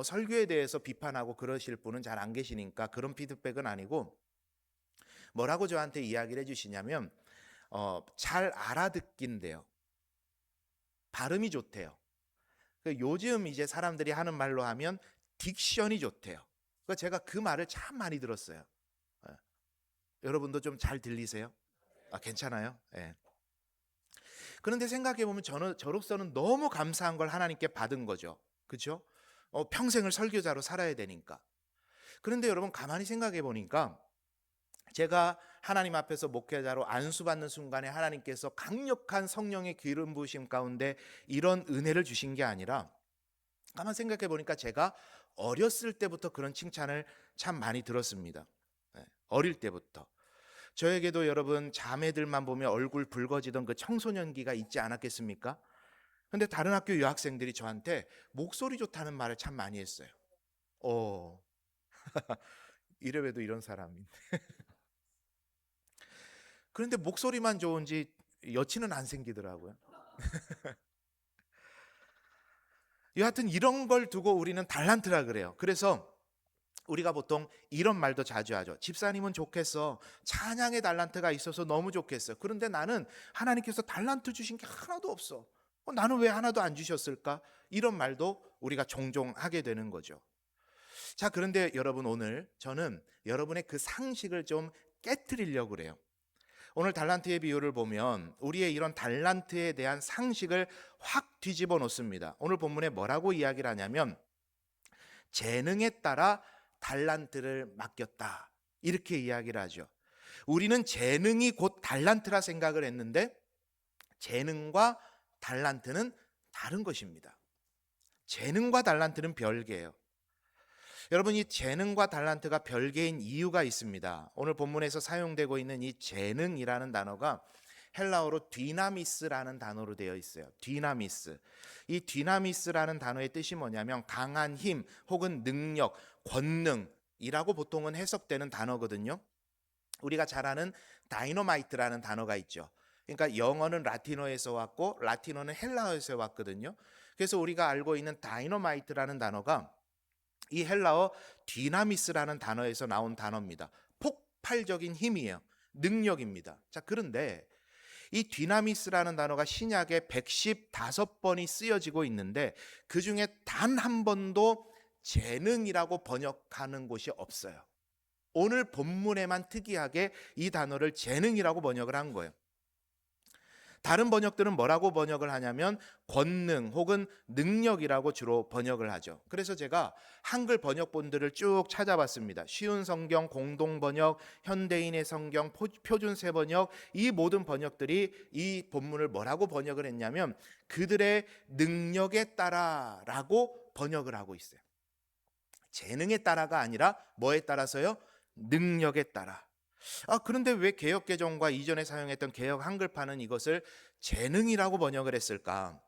설교에 대해서 비판하고 그러실 분은 잘 안 계시니까 그런 피드백은 아니고 뭐라고 저한테 이야기를 해주시냐면 잘 알아듣긴대요. 발음이 좋대요. 요즘 이제 사람들이 하는 말로 하면 딕션이 좋대요. 제가 그 말을 참 많이 들었어요. 여러분도 좀 잘 들리세요? 괜찮아요? 네. 그런데 생각해보면 저로서는 너무 감사한 걸 하나님께 받은 거죠. 그렇죠? 평생을 설교자로 살아야 되니까. 그런데 여러분 가만히 생각해보니까 제가 하나님 앞에서 목회자로 안수받는 순간에 하나님께서 강력한 성령의 기름 부으심 가운데 이런 은혜를 주신 게 아니라 가만 생각해보니까 제가 어렸을 때부터 그런 칭찬을 참 많이 들었습니다. 어릴 때부터. 저에게도 여러분 자매들만 보면 얼굴 붉어지던 그 청소년기가 있지 않았겠습니까? 근데 다른 학교 여학생들이 저한테 목소리 좋다는 말을 참 많이 했어요. 이래봬도 이런 사람인데. 그런데 목소리만 좋은지 여친은 안 생기더라고요. 여하튼 이런 걸 두고 우리는 달란트라 그래요. 그래서 우리가 보통 이런 말도 자주 하죠. 집사님은 좋겠어. 찬양의 달란트가 있어서 너무 좋겠어. 그런데 나는 하나님께서 달란트 주신 게 하나도 없어. 나는 왜 하나도 안 주셨을까? 이런 말도 우리가 종종 하게 되는 거죠. 자, 그런데 여러분, 오늘 저는 여러분의 그 상식을 좀 깨트리려고 그래요. 오늘 달란트의 비유를 보면 우리의 이런 달란트에 대한 상식을 확 뒤집어 놓습니다. 오늘 본문에 뭐라고 이야기를 하냐면 재능에 따라 달란트를 맡겼다, 이렇게 이야기를 하죠. 우리는 재능이 곧 달란트라 생각을 했는데 재능과 달란트는 다른 것입니다. 재능과 달란트는 별개예요. 여러분, 이 재능과 달란트가 별개인 이유가 있습니다. 오늘 본문에서 사용되고 있는 이 재능이라는 단어가 헬라어로 디나미스라는 단어로 되어 있어요. 디나미스. 이 디나미스라는 단어의 뜻이 뭐냐면 강한 힘 혹은 능력, 권능이라고 보통은 해석되는 단어거든요. 우리가 잘 아는 다이너마이트라는 단어가 있죠. 그러니까 영어는 라틴어에서 왔고 라틴어는 헬라어에서 왔거든요. 그래서 우리가 알고 있는 다이너마이트라는 단어가 이 헬라어 디나미스라는 단어에서 나온 단어입니다. 폭발적인 힘이에요. 능력입니다. 자, 그런데 이 디나미스라는 단어가 신약에 115번이 쓰여지고 있는데 그 중에 단 한 번도 재능이라고 번역하는 곳이 없어요. 오늘 본문에만 특이하게 이 단어를 재능이라고 번역을 한 거예요. 다른 번역들은 뭐라고 번역을 하냐면 권능 혹은 능력이라고 주로 번역을 하죠. 그래서 제가 한글 번역본들을 쭉 찾아봤습니다. 쉬운 성경, 공동 번역, 현대인의 성경, 표준세 번역, 이 모든 번역들이 이 본문을 뭐라고 번역을 했냐면 그들의 능력에 따라라고 번역을 하고 있어요. 재능에 따라가 아니라 뭐에 따라서요? 능력에 따라. 그런데 왜 개역개정과 이전에 사용했던 개역 한글판은 이것을 재능이라고 번역을 했을까?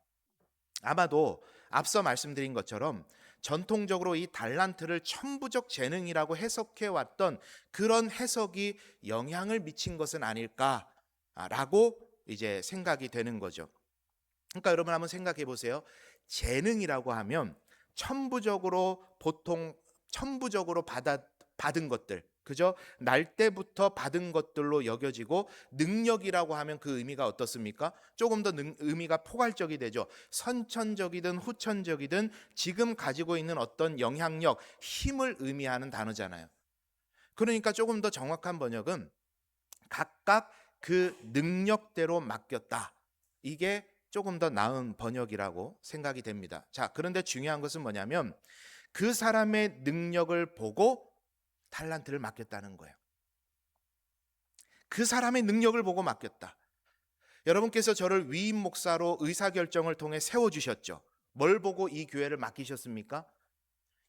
아마도 앞서 말씀드린 것처럼 전통적으로 이 달란트를 천부적 재능이라고 해석해 왔던 그런 해석이 영향을 미친 것은 아닐까라고 이제 생각이 되는 거죠. 그러니까 여러분 한번 생각해 보세요. 재능이라고 하면 보통 천부적으로 받은 것들, 그죠? 날 때부터 받은 것들로 여겨지고 능력이라고 하면 그 의미가 어떻습니까? 조금 더 의미가 포괄적이 되죠. 선천적이든 후천적이든 지금 가지고 있는 어떤 영향력, 힘을 의미하는 단어잖아요. 그러니까 조금 더 정확한 번역은 각각 그 능력대로 맡겼다. 이게 조금 더 나은 번역이라고 생각이 됩니다. 자, 그런데 중요한 것은 뭐냐면 그 사람의 능력을 보고 달란트를 맡겼다는 거예요. 그 사람의 능력을 보고 맡겼다. 여러분께서 저를 위임 목사로 의사결정을 통해 세워주셨죠. 뭘 보고 이 교회를 맡기셨습니까?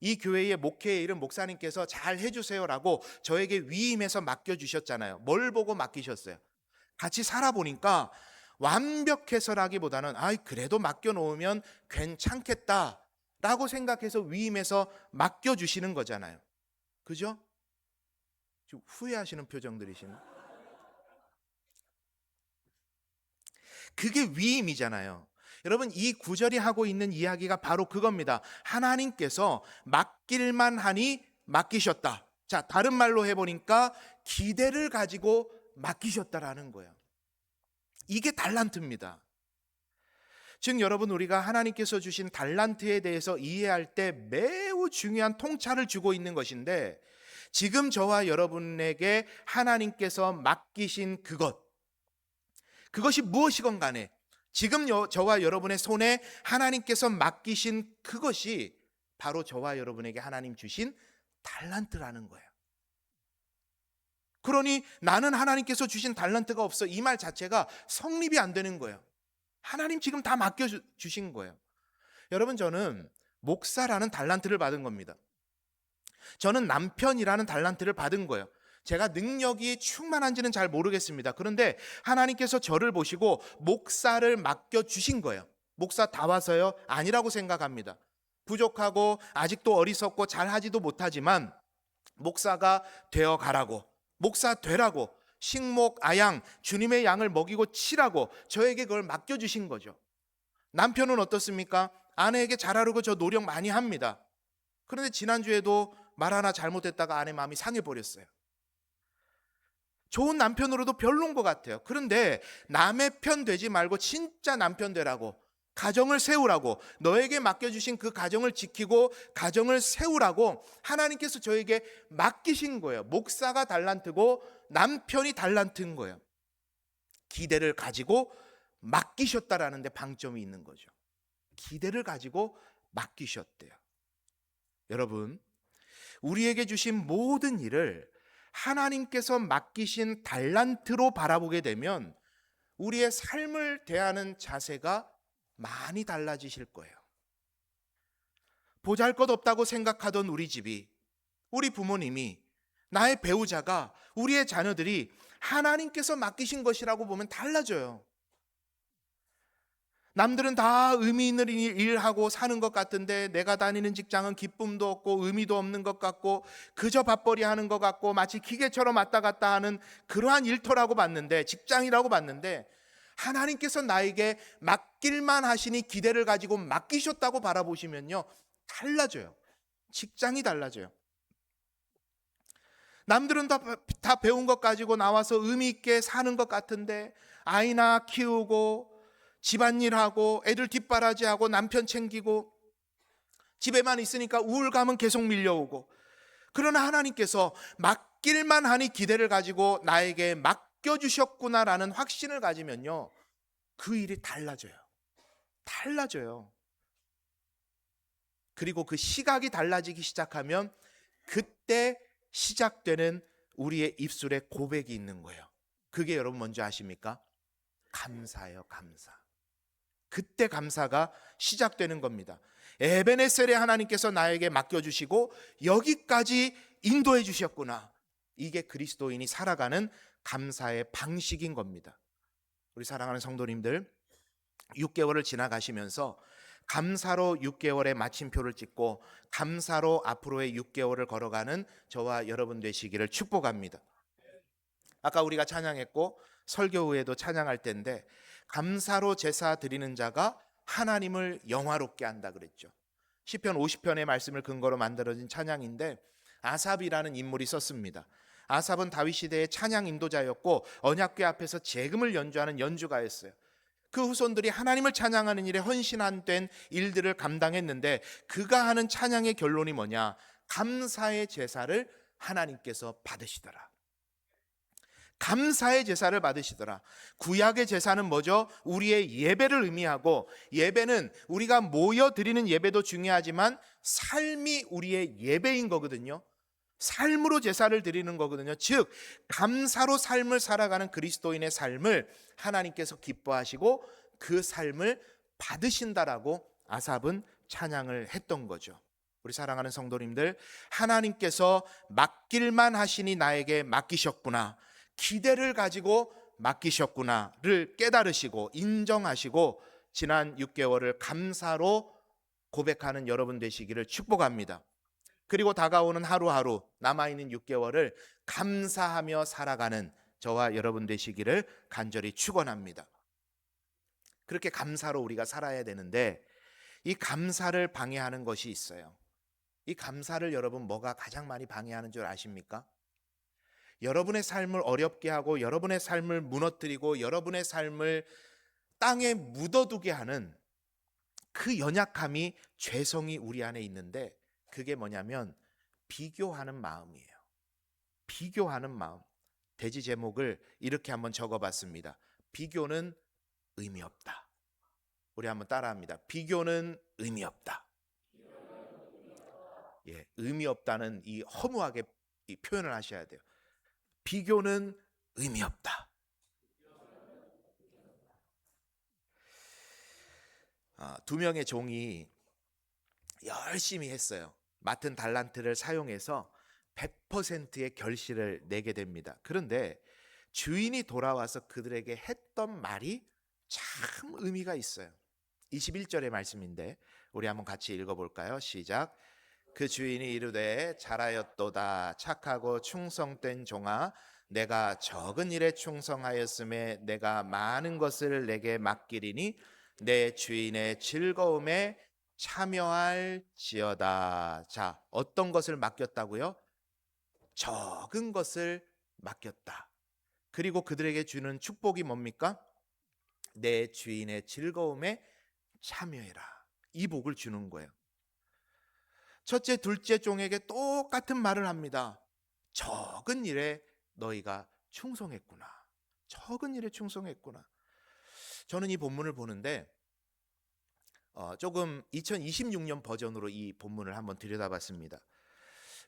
이 교회의 목회의 일은 목사님께서 잘 해주세요라고 저에게 위임해서 맡겨주셨잖아요. 뭘 보고 맡기셨어요? 같이 살아보니까 완벽해서라기보다는 그래도 맡겨놓으면 괜찮겠다라고 생각해서 위임해서 맡겨주시는 거잖아요. 그죠? 지금 후회하시는 표정들이시네. 그게 위임이잖아요. 여러분, 이 구절이 하고 있는 이야기가 바로 그겁니다. 하나님께서 맡길만 하니 맡기셨다. 자, 다른 말로 해보니까 기대를 가지고 맡기셨다라는 거예요. 이게 달란트입니다. 즉 여러분, 우리가 하나님께서 주신 달란트에 대해서 이해할 때 매우 중요한 통찰을 주고 있는 것인데 지금 저와 여러분에게 하나님께서 맡기신 그것이 무엇이건 간에 지금 저와 여러분의 손에 하나님께서 맡기신 그것이 바로 저와 여러분에게 하나님 주신 달란트라는 거예요. 그러니 나는 하나님께서 주신 달란트가 없어, 이 말 자체가 성립이 안 되는 거예요. 하나님 지금 다 맡겨주신 거예요. 여러분, 저는 목사라는 달란트를 받은 겁니다. 저는 남편이라는 달란트를 받은 거예요. 제가 능력이 충만한지는 잘 모르겠습니다. 그런데 하나님께서 저를 보시고 목사를 맡겨주신 거예요. 목사 다 와서요? 아니라고 생각합니다. 부족하고 아직도 어리석고 잘하지도 못하지만 목사가 되어 가라고, 목사 되라고, 식목 아양 주님의 양을 먹이고 치라고 저에게 그걸 맡겨주신 거죠. 남편은 어떻습니까? 아내에게 잘하려고 저 노력 많이 합니다. 그런데 지난주에도 말 하나 잘못했다가 아내 마음이 상해버렸어요. 좋은 남편으로도 별론 것 같아요. 그런데 남의 편 되지 말고 진짜 남편 되라고, 가정을 세우라고, 너에게 맡겨주신 그 가정을 지키고 가정을 세우라고 하나님께서 저에게 맡기신 거예요. 목사가 달란트고 남편이 달란트인 거예요. 기대를 가지고 맡기셨다라는 데 방점이 있는 거죠. 기대를 가지고 맡기셨대요. 여러분, 우리에게 주신 모든 일을 하나님께서 맡기신 달란트로 바라보게 되면 우리의 삶을 대하는 자세가 많이 달라지실 거예요. 보잘것없다고 생각하던 우리 집이, 우리 부모님이, 나의 배우자가, 우리의 자녀들이 하나님께서 맡기신 것이라고 보면 달라져요. 남들은 다 의미 있는 일하고 사는 것 같은데 내가 다니는 직장은 기쁨도 없고 의미도 없는 것 같고 그저 밥벌이 하는 것 같고 마치 기계처럼 왔다 갔다 하는 그러한 일터라고 봤는데, 직장이라고 봤는데, 하나님께서 나에게 맡길만 하시니 기대를 가지고 맡기셨다고 바라보시면요, 달라져요. 직장이 달라져요. 남들은 다 배운 것 가지고 나와서 의미 있게 사는 것 같은데 아이나 키우고 집안일하고 애들 뒷바라지하고 남편 챙기고 집에만 있으니까 우울감은 계속 밀려오고, 그러나 하나님께서 맡길만 하니 기대를 가지고 나에게 맡겨주셨구나라는 확신을 가지면요, 그 일이 달라져요. 달라져요. 그리고 그 시각이 달라지기 시작하면 그때 시작되는 우리의 입술에 고백이 있는 거예요. 그게 여러분 뭔지 아십니까? 감사예요. 감사. 그때 감사가 시작되는 겁니다. 에베네셀에 하나님께서 나에게 맡겨주시고 여기까지 인도해 주셨구나. 이게 그리스도인이 살아가는 감사의 방식인 겁니다. 우리 사랑하는 성도님들, 6개월을 지나가시면서 감사로 6개월의 마침표를 찍고 감사로 앞으로의 6개월을 걸어가는 저와 여러분 되시기를 축복합니다. 아까 우리가 찬양했고 설교 후에도 찬양할 때인데, 감사로 제사 드리는 자가 하나님을 영화롭게 한다 그랬죠. 시편 50편의 말씀을 근거로 만들어진 찬양인데 아삽이라는 인물이 썼습니다. 아삽은 다윗 시대의 찬양 인도자였고 언약궤 앞에서 재금을 연주하는 연주가였어요. 그 후손들이 하나님을 찬양하는 일에 헌신된 일들을 감당했는데 그가 하는 찬양의 결론이 뭐냐? 감사의 제사를 하나님께서 받으시더라. 감사의 제사를 받으시더라. 구약의 제사는 뭐죠? 우리의 예배를 의미하고, 예배는 우리가 모여 드리는 예배도 중요하지만 삶이 우리의 예배인 거거든요. 삶으로 제사를 드리는 거거든요. 즉 감사로 삶을 살아가는 그리스도인의 삶을 하나님께서 기뻐하시고 그 삶을 받으신다라고 아삽은 찬양을 했던 거죠. 우리 사랑하는 성도님들, 하나님께서 맡길만 하시니 나에게 맡기셨구나, 기대를 가지고 맡기셨구나를 깨달으시고 인정하시고 지난 6개월을 감사로 고백하는 여러분 되시기를 축복합니다. 그리고 다가오는 하루하루, 남아있는 6개월을 감사하며 살아가는 저와 여러분 되시기를 간절히 축원합니다. 그렇게 감사로 우리가 살아야 되는데 이 감사를 방해하는 것이 있어요. 이 감사를 여러분 뭐가 가장 많이 방해하는 줄 아십니까? 여러분의 삶을 어렵게 하고 여러분의 삶을 무너뜨리고 여러분의 삶을 땅에 묻어두게 하는 그 연약함이, 죄성이 우리 안에 있는데 그게 뭐냐면 비교하는 마음이에요. 비교하는 마음. 대지 제목을 이렇게 한번 적어봤습니다. 비교는 의미 없다. 우리 한번 따라합니다. 비교는 의미 없다. 예, 의미 없다는 이 허무하게 이 표현을 하셔야 돼요. 비교는 의미 없다. 두 명의 종이 열심히 했어요. 맡은 달란트를 사용해서 100%의 결실을 내게 됩니다. 그런데 주인이 돌아와서 그들에게 했던 말이 참 의미가 있어요. 21절의 말씀인데 우리 한번 같이 읽어볼까요? 시작. 그 주인이 이르되 잘하였도다 착하고 충성된 종아, 내가 적은 일에 충성하였음에 내가 많은 것을 내게 맡기리니 내 주인의 즐거움에 참여할지어다. 자, 어떤 것을 맡겼다고요? 적은 것을 맡겼다. 그리고 그들에게 주는 축복이 뭡니까? 내 주인의 즐거움에 참여해라. 이 복을 주는 거예요. 첫째, 둘째 종에게 똑같은 말을 합니다. 적은 일에 너희가 충성했구나. 적은 일에 충성했구나. 저는 이 본문을 보는데 조금 2026년 버전으로 이 본문을 한번 들여다봤습니다.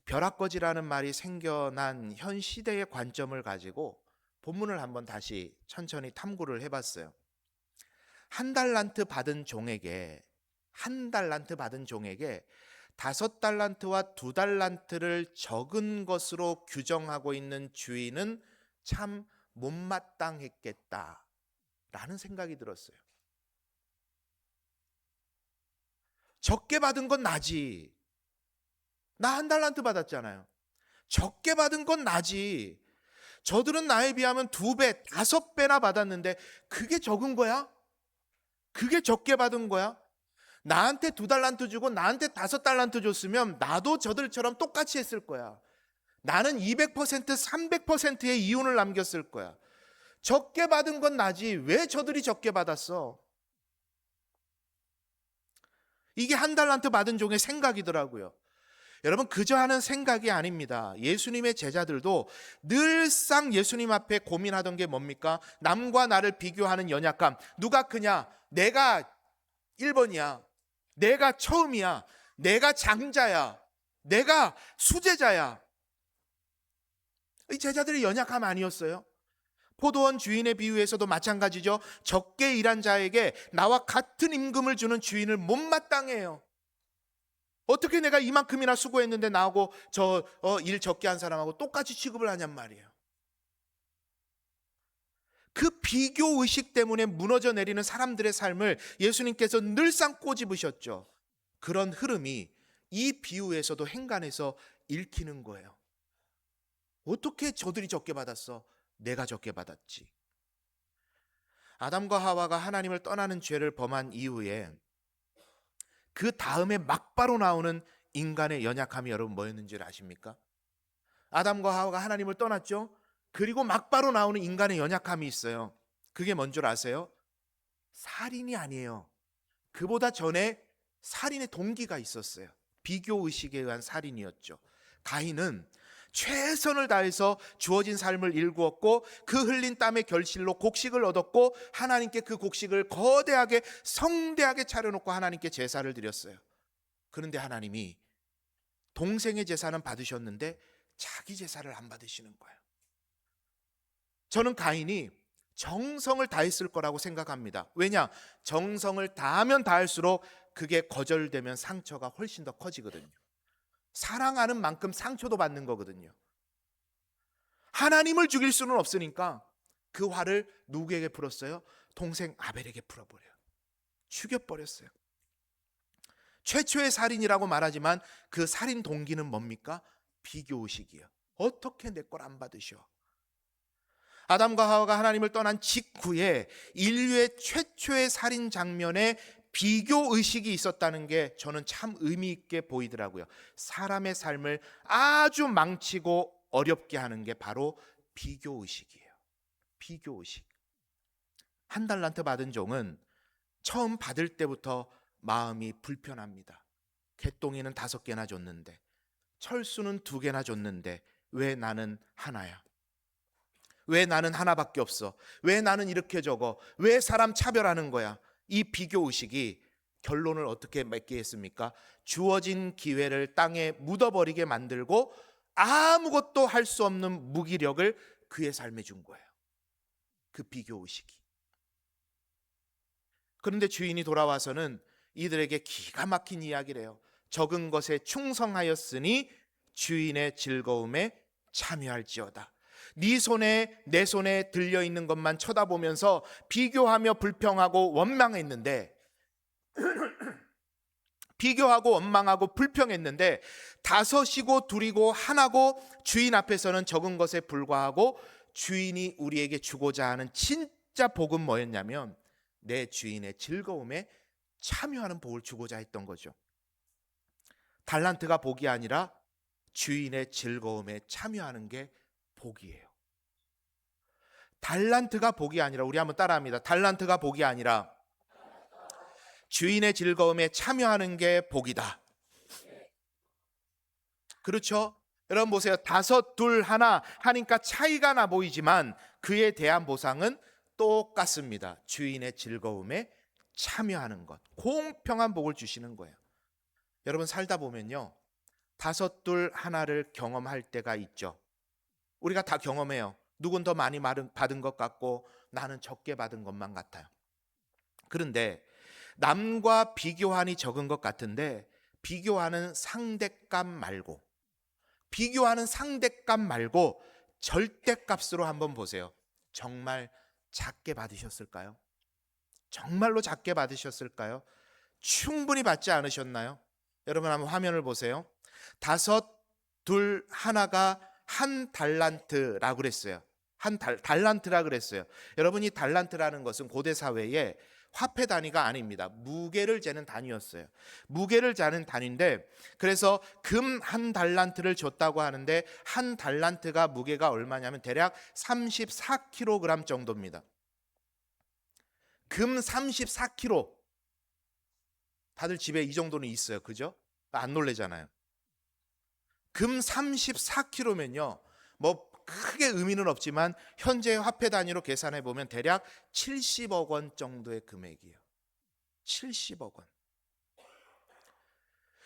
벼락거지라는 말이 생겨난 현 시대의 관점을 가지고 본문을 한번 다시 천천히 탐구를 해봤어요. 한 달란트 받은 종에게 5달란트와 2달란트를 적은 것으로 규정하고 있는 주인은 참 못마땅했겠다라는 생각이 들었어요. 적게 받은 건 나지. 나 1달란트 받았잖아요. 적게 받은 건 나지. 저들은 나에 비하면 2배, 5배나 받았는데 그게 적은 거야? 그게 적게 받은 거야? 나한테 2달란트 주고 나한테 5달란트 줬으면 나도 저들처럼 똑같이 했을 거야. 나는 200%, 300%의 이윤을 남겼을 거야. 적게 받은 건 나지. 왜 저들이 적게 받았어? 이게 1달란트 받은 종의 생각이더라고요. 여러분, 그저 하는 생각이 아닙니다. 예수님의 제자들도 늘상 예수님 앞에 고민하던 게 뭡니까? 남과 나를 비교하는 연약함. 누가 크냐? 내가 1번이야. 내가 처음이야. 내가 장자야. 내가 수제자야. 이 제자들의 연약함 아니었어요? 포도원 주인의 비유에서도 마찬가지죠. 적게 일한 자에게 나와 같은 임금을 주는 주인을 못마땅해요. 어떻게 내가 이만큼이나 수고했는데 나하고 일 적게 한 사람하고 똑같이 취급을 하냔 말이에요. 그 비교 의식 때문에 무너져 내리는 사람들의 삶을 예수님께서 늘상 꼬집으셨죠. 그런 흐름이 이 비유에서도 행간에서 읽히는 거예요. 어떻게 저들이 적게 받았어? 내가 적게 받았지. 아담과 하와가 하나님을 떠나는 죄를 범한 이후에 그 다음에 막바로 나오는 인간의 연약함이 여러분 뭐였는지 아십니까? 아담과 하와가 하나님을 떠났죠. 그리고 막바로 나오는 인간의 연약함이 있어요. 그게 뭔 줄 아세요? 살인이 아니에요. 그보다 전에 살인의 동기가 있었어요. 비교의식에 의한 살인이었죠. 가인은 최선을 다해서 주어진 삶을 일구었고 그 흘린 땀의 결실로 곡식을 얻었고 하나님께 그 곡식을 거대하게 성대하게 차려놓고 하나님께 제사를 드렸어요. 그런데 하나님이 동생의 제사는 받으셨는데 자기 제사를 안 받으시는 거예요. 저는 가인이 정성을 다했을 거라고 생각합니다. 왜냐? 정성을 다하면 다할수록 그게 거절되면 상처가 훨씬 더 커지거든요. 사랑하는 만큼 상처도 받는 거거든요. 하나님을 죽일 수는 없으니까 그 화를 누구에게 풀었어요? 동생 아벨에게 풀어버려요. 죽여버렸어요. 최초의 살인이라고 말하지만 그 살인 동기는 뭡니까? 비교의식이에요. 어떻게 내 걸 안 받으셔? 아담과 하와가 하나님을 떠난 직후에 인류의 최초의 살인 장면에 비교의식이 있었다는 게 저는 참 의미 있게 보이더라고요. 사람의 삶을 아주 망치고 어렵게 하는 게 바로 비교의식이에요. 비교의식. 1달란트 받은 종은 처음 받을 때부터 마음이 불편합니다. 개똥이는 5개나 줬는데, 철수는 2개나 줬는데 왜 나는 하나야? 왜 나는 하나밖에 없어? 왜 나는 이렇게 적어? 왜 사람 차별하는 거야? 이 비교의식이 결론을 어떻게 맺게 했습니까? 주어진 기회를 땅에 묻어버리게 만들고 아무것도 할 수 없는 무기력을 그의 삶에 준 거예요. 그 비교의식이. 그런데 주인이 돌아와서는 이들에게 기가 막힌 이야기를 해요. 적은 것에 충성하였으니 주인의 즐거움에 참여할지어다. 네 손에 내 손에 들려있는 것만 쳐다보면서 비교하며 불평하고 원망했는데 비교하고 원망하고 불평했는데 5이고 2이고 1고 주인 앞에서는 적은 것에 불과하고 주인이 우리에게 주고자 하는 진짜 복은 뭐였냐면 내 주인의 즐거움에 참여하는 복을 주고자 했던 거죠. 달란트가 복이 아니라 주인의 즐거움에 참여하는 게 복이에요. 달란트가 복이 아니라, 우리 한번 따라합니다. 달란트가 복이 아니라 주인의 즐거움에 참여하는 게 복이다. 그렇죠? 여러분 보세요. 5, 2, 1 하니까 차이가 나 보이지만 그에 대한 보상은 똑같습니다. 주인의 즐거움에 참여하는 것, 공평한 복을 주시는 거예요. 여러분 살다 보면요, 5, 2, 1를 경험할 때가 있죠. 우리가 다 경험해요. 누군 더 많이 받은 것 같고 나는 적게 받은 것만 같아요. 그런데 남과 비교하니 적은 것 같은데, 비교하는 상대값 말고 절대값으로 한번 보세요. 정말 작게 받으셨을까요? 정말로 작게 받으셨을까요? 충분히 받지 않으셨나요? 여러분 한번 화면을 보세요. 5, 2, 1가 한 달란트라고 그랬어요. 달란트라 그랬어요. 여러분, 이 달란트라는 것은 고대 사회에 화폐 단위가 아닙니다. 무게를 재는 단위였어요. 무게를 재는 단위인데, 그래서 금 한 달란트를 줬다고 하는데 한 달란트가 무게가 얼마냐면 대략 34kg 정도입니다. 금 34kg. 다들 집에 이 정도는 있어요. 그죠? 안 놀래잖아요. 금 34kg면요, 뭐 크게 의미는 없지만 현재 화폐 단위로 계산해 보면 대략 70억 원 정도의 금액이에요. 70억 원.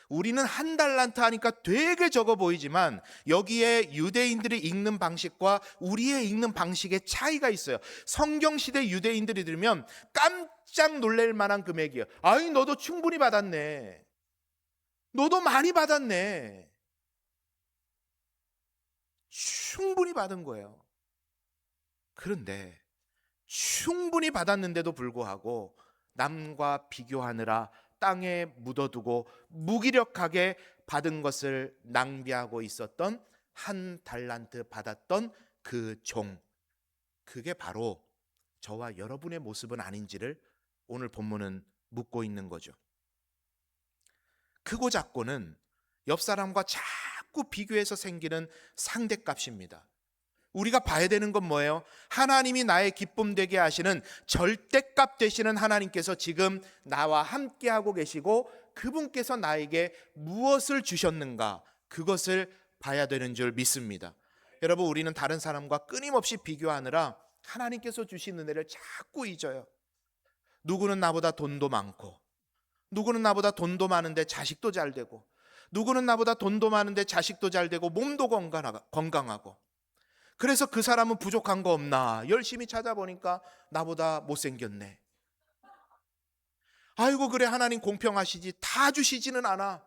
우리는 한 달란트 하니까 되게 적어 보이지만 여기에 유대인들이 읽는 방식과 우리의 읽는 방식의 차이가 있어요. 성경시대 유대인들이 들으면 깜짝 놀랄 만한 금액이에요. 아이, 너도 충분히 받았네. 너도 많이 받았네. 충분히 받은 거예요. 그런데 충분히 받았는데도 불구하고 남과 비교하느라 땅에 묻어두고 무기력하게 받은 것을 낭비하고 있었던 한 달란트 받았던 그 종, 그게 바로 저와 여러분의 모습은 아닌지를 오늘 본문은 묻고 있는 거죠. 크고 작고는 옆 사람과 자꾸 비교해서 생기는 상대값입니다. 우리가 봐야 되는 건 뭐예요? 하나님이 나의 기쁨 되게 하시는 절대값 되시는 하나님께서 지금 나와 함께하고 계시고 그분께서 나에게 무엇을 주셨는가, 그것을 봐야 되는 줄 믿습니다. 여러분, 우리는 다른 사람과 끊임없이 비교하느라 하나님께서 주신 은혜를 자꾸 잊어요. 누구는 나보다 돈도 많고, 누구는 나보다 돈도 많은데 자식도 잘 되고, 누구는 나보다 돈도 많은데 자식도 잘 되고 몸도 건강하고, 그래서 그 사람은 부족한 거 없나 열심히 찾아보니까 나보다 못생겼네. 아이고, 그래, 하나님 공평하시지, 다 주시지는 않아.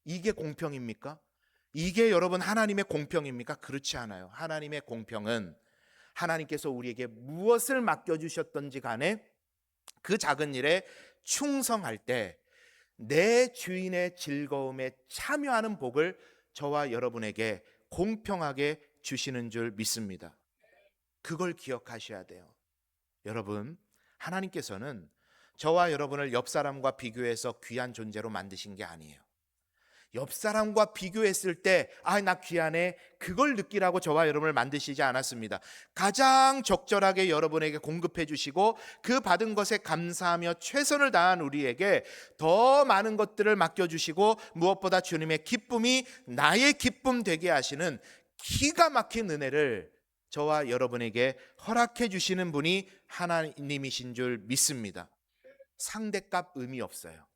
이게 공평입니까? 이게 여러분 하나님의 공평입니까? 그렇지 않아요. 하나님의 공평은 하나님께서 우리에게 무엇을 맡겨주셨던지 간에 그 작은 일에 충성할 때 내 주인의 즐거움에 참여하는 복을 저와 여러분에게 공평하게 주시는 줄 믿습니다. 그걸 기억하셔야 돼요. 여러분, 하나님께서는 저와 여러분을 옆 사람과 비교해서 귀한 존재로 만드신 게 아니에요. 옆 사람과 비교했을 때 나 귀하네, 그걸 느끼라고 저와 여러분을 만드시지 않았습니다. 가장 적절하게 여러분에게 공급해 주시고 그 받은 것에 감사하며 최선을 다한 우리에게 더 많은 것들을 맡겨주시고 무엇보다 주님의 기쁨이 나의 기쁨 되게 하시는 기가 막힌 은혜를 저와 여러분에게 허락해 주시는 분이 하나님이신 줄 믿습니다. 상대값 의미 없어요.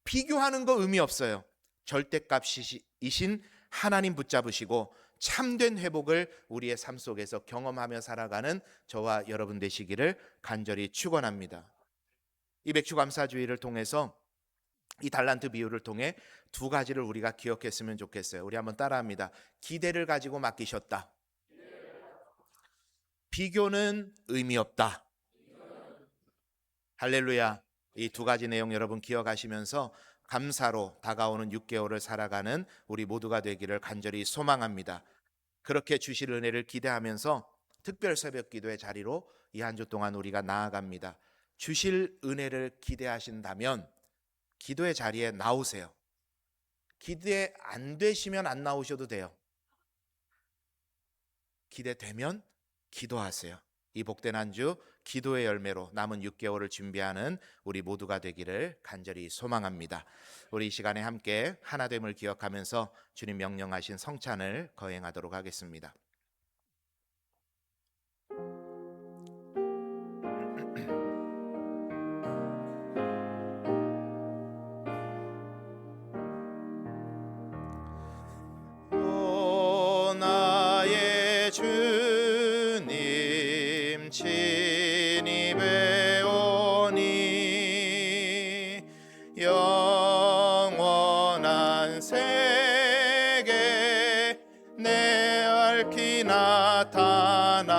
비교하는 거 의미 없어요. 절대값이신 하나님 붙잡으시고 참된 회복을 우리의 삶 속에서 경험하며 살아가는 저와 여러분 되시기를 간절히 축원합니다. 이 맥주감사주의를 통해서, 이 달란트 비유를 통해 두 가지를 우리가 기억했으면 좋겠어요. 우리 한번 따라합니다. 기대를 가지고 맡기셨다. 비교는 의미 없다. 할렐루야. 이 두 가지 내용 여러분 기억하시면서 감사로 다가오는 6개월을 살아가는 우리 모두가 되기를 간절히 소망합니다. 그렇게 주실 은혜를 기대하면서 특별 새벽 기도의 자리로 이 한 주 동안 우리가 나아갑니다. 주실 은혜를 기대하신다면 기도의 자리에 나오세요. 기대 안 되시면 안 나오셔도 돼요. 기대되면 기도하세요. 이 복된 한 주 기도의 열매로 남은 6개월을 준비하는 우리 모두가 되기를 간절히 소망합니다. 우리 이 시간에 함께 하나됨을 기억하면서 주님 명령하신 성찬을 거행하도록 하겠습니다. 오 나의 주님 친히 배우니 영원한 세계 내 밝히 나타나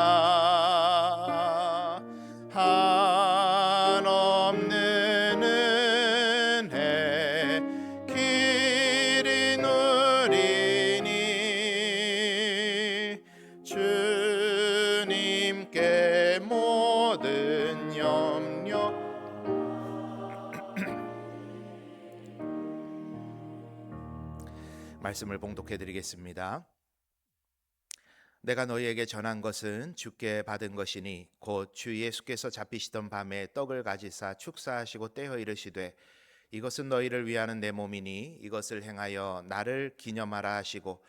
한없는 은혜 길이 누리니 주님께 모든 염려 말씀을 봉독해 드리겠습니다. 내가 너희에게 전한 것은 주께 받은 것이니 곧 주 예수께서 잡히시던 밤에 떡을 가지사 축사하시고 떼어 이르시되 이것은 너희를 위하는 내 몸이니 이것을 행하여 나를 기념하라 하시고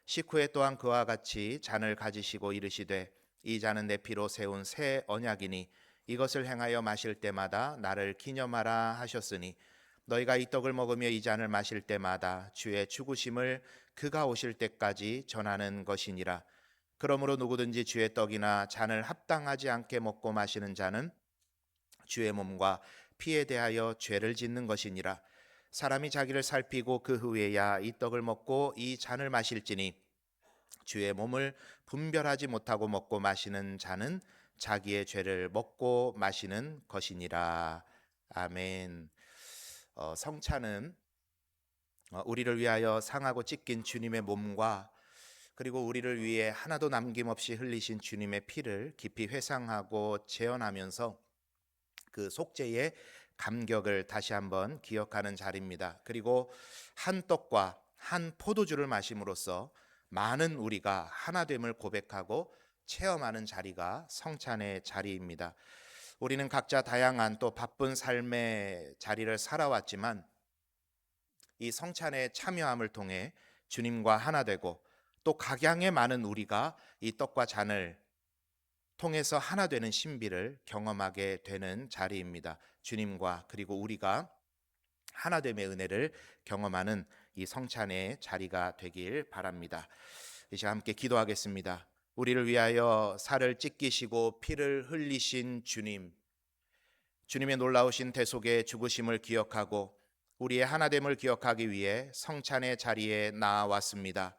식후에 또한 그와 같이 잔을 가지시고 이르시되 이 잔은 내 피로 세운 새 언약이니 이것을 행하여 마실 때마다 나를 기념하라 하셨으니 너희가 이 떡을 먹으며 이 잔을 마실 때마다 주의 죽으심을 그가 오실 때까지 전하는 것이니라. 그러므로 누구든지 주의 떡이나 잔을 합당하지 않게 먹고 마시는 자는 주의 몸과 피에 대하여 죄를 짓는 것이니라. 사람이 자기를 살피고 그 후에야 이 떡을 먹고 이 잔을 마실지니 주의 몸을 분별하지 못하고 먹고 마시는 자는 자기의 죄를 먹고 마시는 것이니라. 아멘. 성찬은 우리를 위하여 상하고 찢긴 주님의 몸과 그리고 우리를 위해 하나도 남김없이 흘리신 주님의 피를 깊이 회상하고 재현하면서 그 속죄의 감격을 다시 한번 기억하는 자리입니다. 그리고 한 떡과 한 포도주를 마심으로써 많은 우리가 하나됨을 고백하고 체험하는 자리가 성찬의 자리입니다. 우리는 각자 다양한 또 바쁜 삶의 자리를 살아왔지만 이 성찬에 참여함을 통해 주님과 하나 되고 또 각양의 많은 우리가 이 떡과 잔을 통해서 하나 되는 신비를 경험하게 되는 자리입니다. 주님과 그리고 우리가 하나됨의 은혜를 경험하는 이 성찬의 자리가 되길 바랍니다. 이제 함께 기도하겠습니다. 우리를 위하여 살을 찢기시고 피를 흘리신 주님, 주님의 놀라우신 대속의 죽으심을 기억하고 우리의 하나됨을 기억하기 위해 성찬의 자리에 나왔습니다.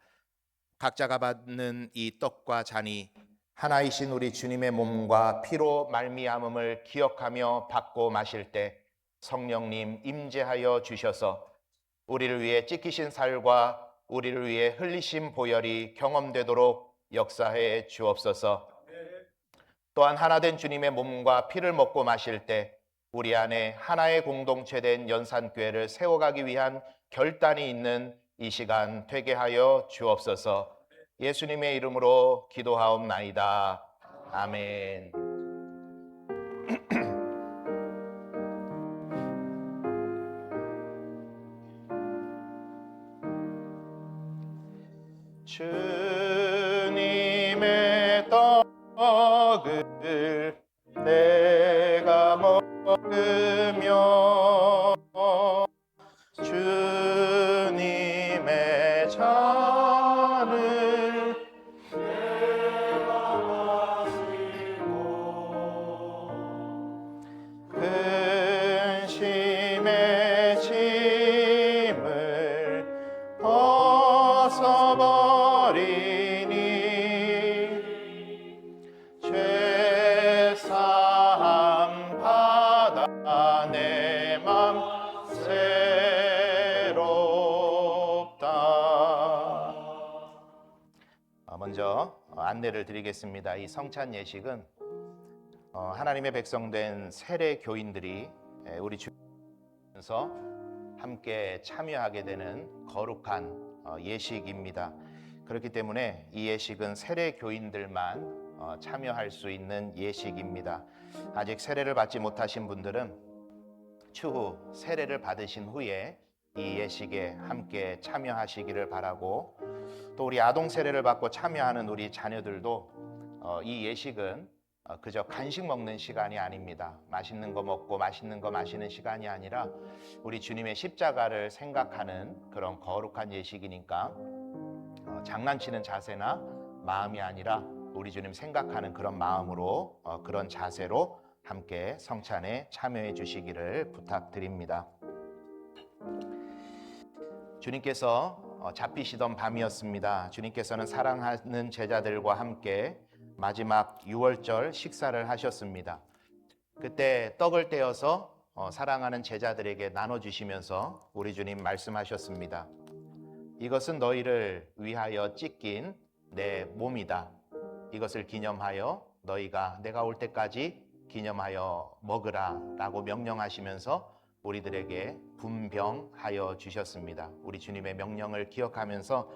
각자가 받는 이 떡과 잔이 하나이신 우리 주님의 몸과 피로 말미암음을 기억하며 받고 마실 때 성령님 임재하여 주셔서 우리를 위해 찢기신 살과 우리를 위해 흘리신 보혈이 경험되도록 역사해 주옵소서. 또한 하나된 주님의 몸과 피를 먹고 마실 때 우리 안에 하나의 공동체된 연산교회를 세워가기 위한 결단이 있는 이 시간 되게 하여 주옵소서. 예수님의 이름으로 기도하옵나이다. 아멘. 주님의 떡을 내가 먹으며 주님의 잔을 내가 마시고 근심의 짐을 벗어버리니 죄사함 받아 내 맘 새롭다. 먼저 안내를 드리겠습니다. 이 성찬 예식은 하나님의 백성된 세례 교인들이 우리 주에서 함께 참여하게 되는 거룩한 예식입니다. 그렇기 때문에 이 예식은 세례 교인들만 참여할 수 있는 예식입니다. 아직 세례를 받지 못하신 분들은 추후 세례를 받으신 후에 이 예식에 함께 참여하시기를 바라고, 또 우리 아동 세례를 받고 참여하는 우리 자녀들도 이 예식은 그저 간식 먹는 시간이 아닙니다. 맛있는 거 먹고 맛있는 거 마시는 시간이 아니라 우리 주님의 십자가를 생각하는 그런 거룩한 예식이니까 장난치는 자세나 마음이 아니라 우리 주님 생각하는 그런 마음으로, 그런 자세로 함께 성찬에 참여해 주시기를 부탁드립니다. 주님께서 잡히시던 밤이었습니다. 주님께서는 사랑하는 제자들과 함께 마지막 유월절 식사를 하셨습니다. 그때 떡을 떼어서 사랑하는 제자들에게 나눠주시면서 우리 주님 말씀하셨습니다. 이것은 너희를 위하여 찢긴 내 몸이다. 이것을 기념하여 너희가 내가 올 때까지 기념하여 먹으라 라고 명령하시면서 우리들에게 분병하여 주셨습니다. 우리 주님의 명령을 기억하면서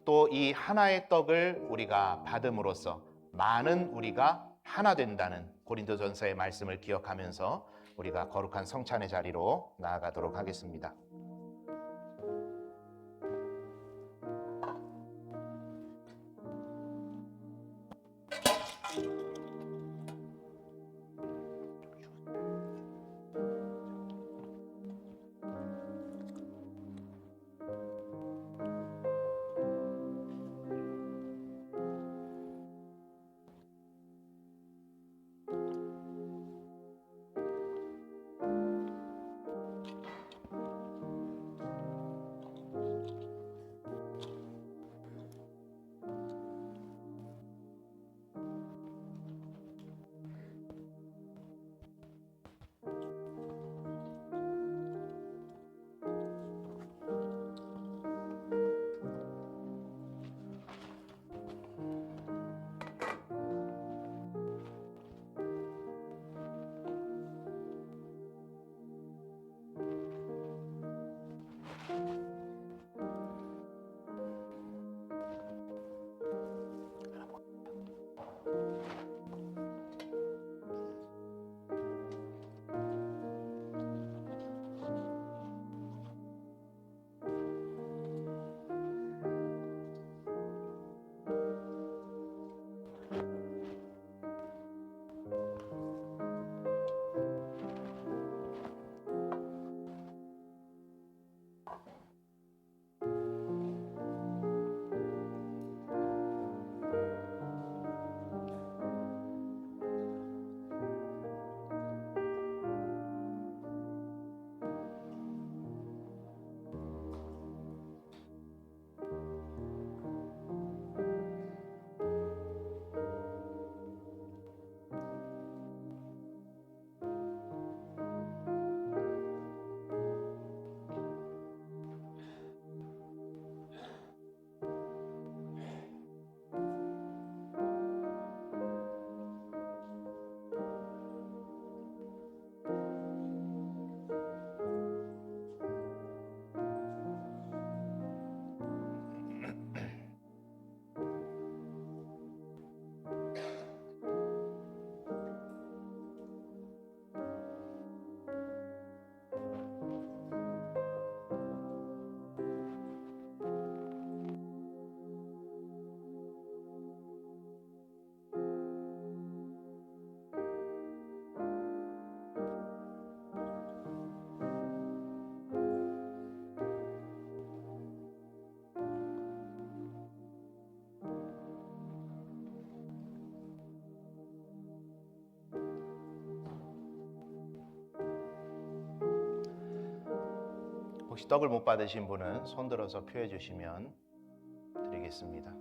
또 이 하나의 떡을 우리가 받음으로써 많은 우리가 하나 된다는 고린도전서의 말씀을 기억하면서 우리가 거룩한 성찬의 자리로 나아가도록 하겠습니다. 혹시 떡을 못 받으신 분은 손 들어서 표해 주시면 드리겠습니다.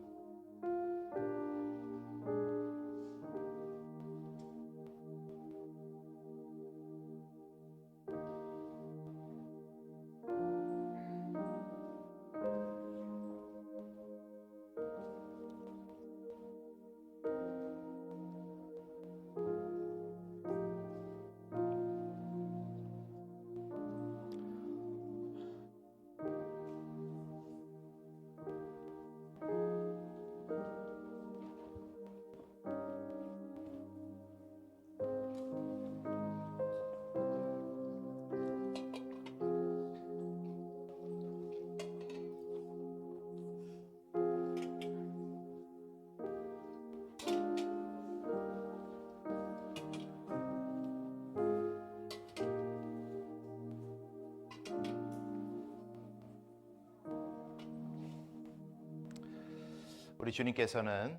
우리 주님께서는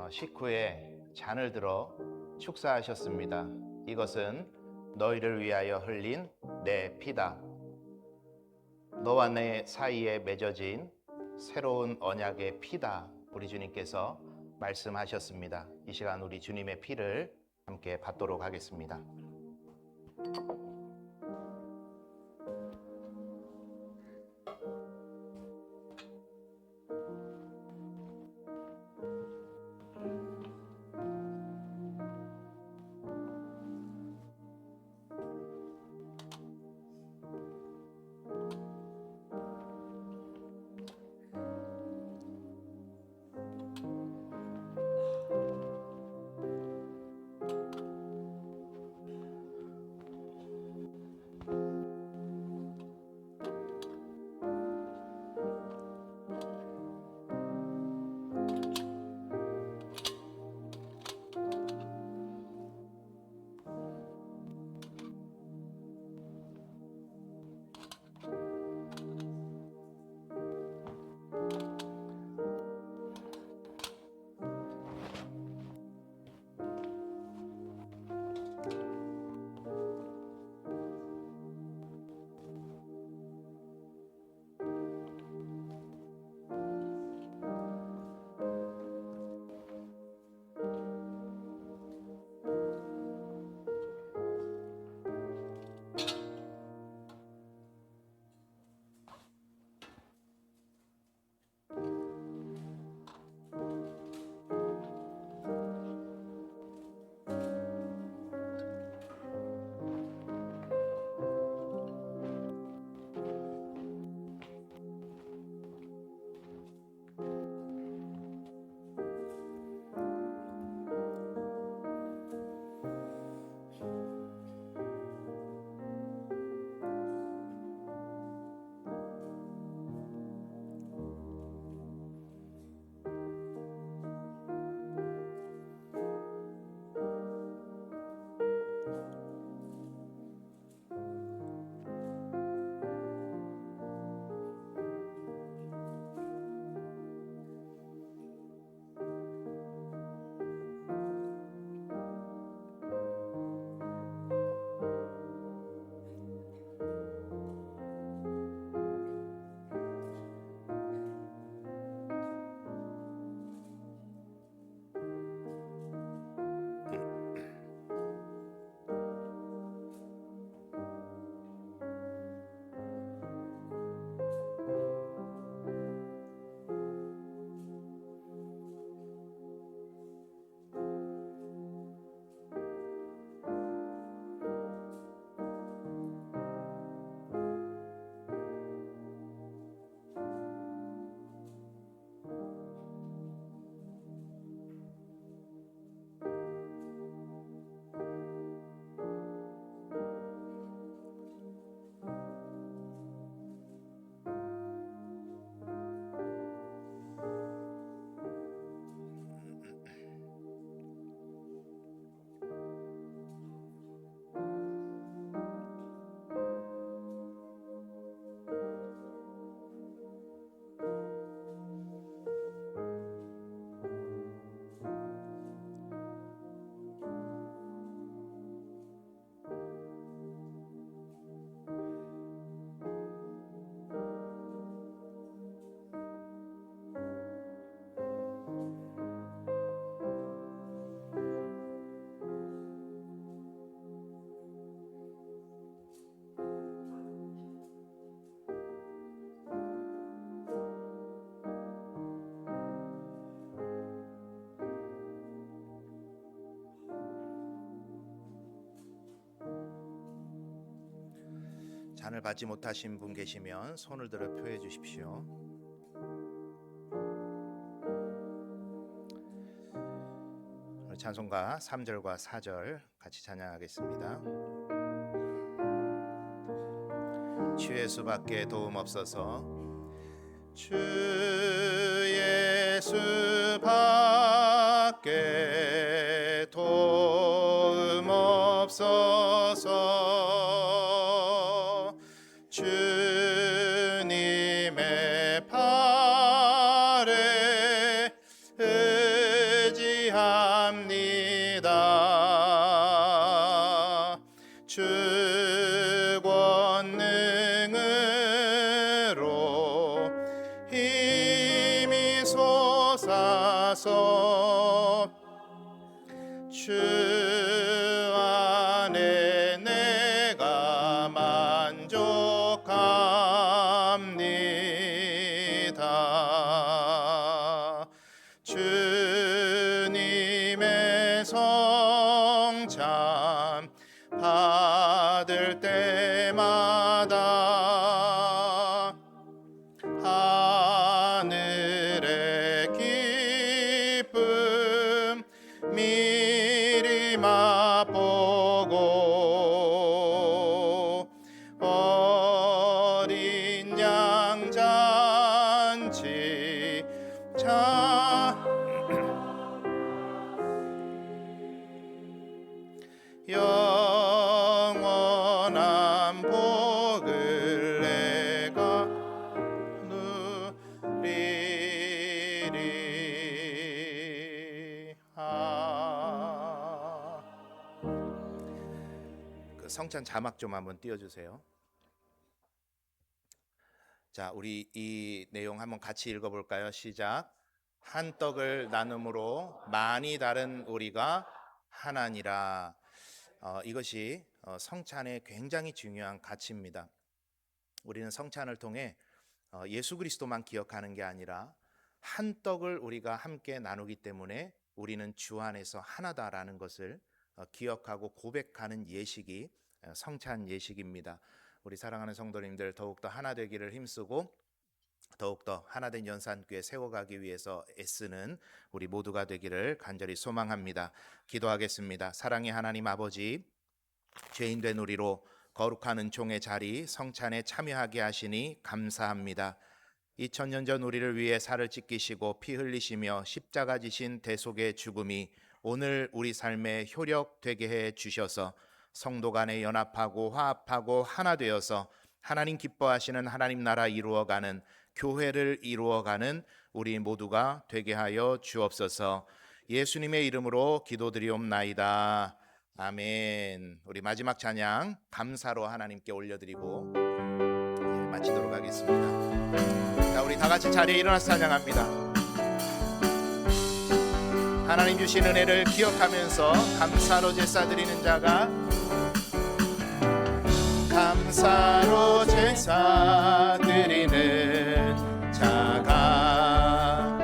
식후에 잔을 들어 축사하셨습니다. 이것은 너희를 위하여 흘린 내 피다. 너와 내 사이에 맺어진 새로운 언약의 피다. 우리 주님께서 말씀하셨습니다. 이 시간 우리 주님의 피를 함께 받도록 하겠습니다. 잔을 받지 못하신 분 계시면 손을 들어 표해 주십시오. 찬송가 3절과 4절 같이 찬양하겠습니다. 주 예수밖에 도움 없어서 주 예수밖에 도움 없어서 주님의 팔에 기뻐합니다. 주 권능으로 힘이 솟아서 주 안에 내가 만족합니다. 주님의 성찬 받을 때마다 하늘의 기쁨 미리 맛보고 어린 양 잔치 영원한 복을 내가 누리리. 그 성찬 자막 좀 한번 띄워주세요. 자, 우리 이 내용 한번 같이 읽어볼까요? 시작. 한 떡을 나눔으로 많이 다른 우리가 하나니라. 이것이 성찬의 굉장히 중요한 가치입니다. 우리는 성찬을 통해 예수 그리스도만 기억하는 게 아니라 한 떡을 우리가 함께 나누기 때문에 우리는 주 안에서 하나다라는 것을 기억하고 고백하는 예식이 성찬 예식입니다. 우리 사랑하는 성도님들, 더욱더 하나 되기를 힘쓰고 더욱더 하나된 연산교회 세워가기 위해서 애쓰는 우리 모두가 되기를 간절히 소망합니다. 기도하겠습니다. 사랑의 하나님 아버지, 죄인된 우리로 거룩한 은총의 자리 성찬에 참여하게 하시니 감사합니다. 2000년 전 우리를 위해 살을 찢기시고 피 흘리시며 십자가 지신 대속의 죽음이 오늘 우리 삶에 효력되게 해 주셔서 성도 간에 연합하고 화합하고 하나 되어서 하나님 기뻐하시는 하나님 나라 이루어가는 교회를 이루어가는 우리 모두가 되게 하여 주옵소서. 예수님의 이름으로 기도드리옵나이다. 아멘. 우리 마지막 찬양 감사로 하나님께 올려드리고 마치도록 하겠습니다. 자, 우리 다 같이 자리에 일어나서 찬양합니다. 하나님 주신 은혜를 기억하면서 감사로 제사 드리는 자가 감사로 제사 드리는 자가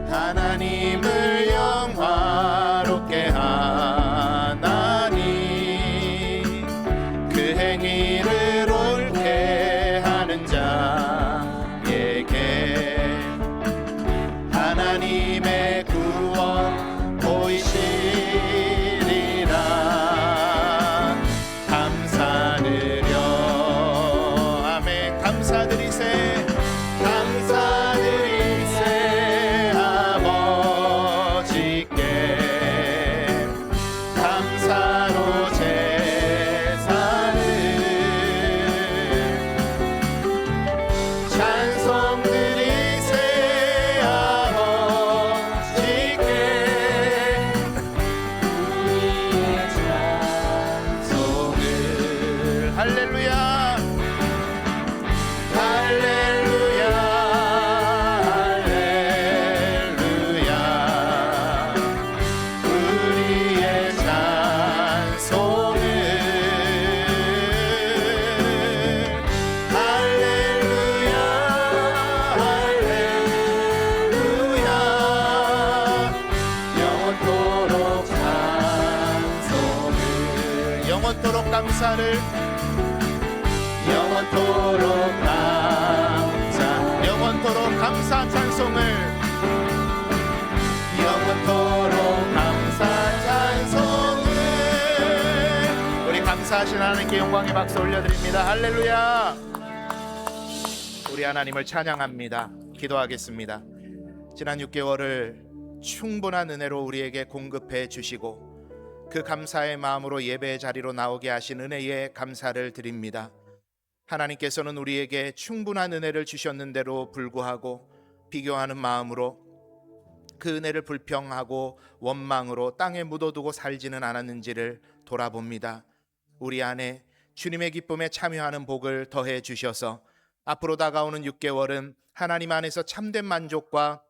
하나님을 영화롭게 하나니 그 행위를 옳게 하는 자에게 하나님의 구원 보이시리라. 감사드려 아멘. 감사드리세 감사드리세 아버지께 감사로 제사를 찬송 드리세 아버지께 우리의 찬송을 할렐루야 할렐루야 할렐루야 우리의 찬송을 할렐루야 할렐루야 영원토록 찬송을 영원토록 감사를 영원토록 감사 영원토록 감사 찬송을 영원토록 감사 찬송을 우리 감사하신 하나님께 영광의 박수 올려드립니다. 할렐루야. 우리 하나님을 찬양합니다. 기도하겠습니다. 지난 6개월을 충분한 은혜로 우리에게 공급해 주시고 그 감사의 마음으로 예배의 자리로 나오게 하신 은혜에 감사를 드립니다. 하나님께서는 우리에게 충분한 은혜를 주셨는데도 불구하고 비교하는 마음으로 그 은혜를 불평하고 원망으로 땅에 묻어두고 살지는 않았는지를 돌아봅니다. 우리 안에 주님의 기쁨에 참여하는 복을 더해 주셔서 앞으로 다가오는 6개월은 하나님 안에서 참된 만족과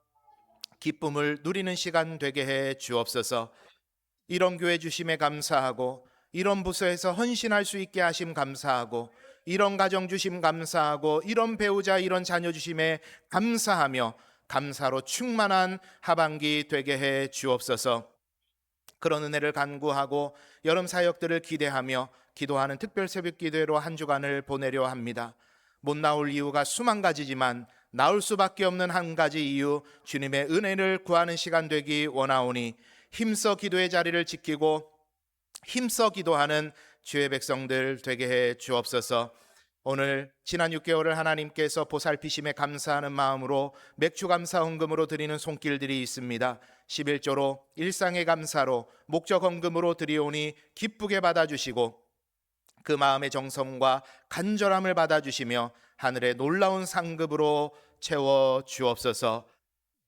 기쁨을 누리는 시간 되게 해 주옵소서. 이런 교회 주심에 감사하고, 이런 부서에서 헌신할 수 있게 하심 감사하고, 이런 가정 주심 감사하고, 이런 배우자, 이런 자녀 주심에 감사하며 감사로 충만한 하반기 되게 해 주옵소서. 그런 은혜를 간구하고 여름 사역들을 기대하며 기도하는 특별 새벽 기도회로 한 주간을 보내려 합니다. 못 나올 이유가 수만 가지지만 나올 수밖에 없는 한 가지 이유, 주님의 은혜를 구하는 시간 되기 원하오니 힘써 기도의 자리를 지키고 힘써 기도하는 주의 백성들 되게 해 주옵소서. 오늘 지난 6개월을 하나님께서 보살피심에 감사하는 마음으로 맥주 감사 헌금으로 드리는 손길들이 있습니다. 11조로 일상의 감사로 목적 헌금으로 드리오니 기쁘게 받아주시고 그 마음의 정성과 간절함을 받아주시며 하늘의 놀라운 상급으로 채워 주옵소서.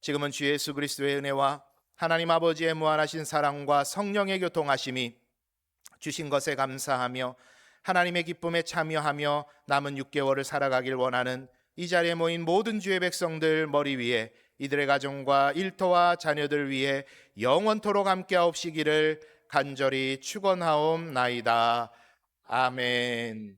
지금은 주 예수 그리스도의 은혜와 하나님 아버지의 무한하신 사랑과 성령의 교통하심이 주신 것에 감사하며 하나님의 기쁨에 참여하며 남은 6개월을 살아가길 원하는 이 자리에 모인 모든 주의 백성들 머리 위에 이들의 가정과 일터와 자녀들 위해 영원토록 함께하옵시기를 간절히 축원하옵나이다. 아멘.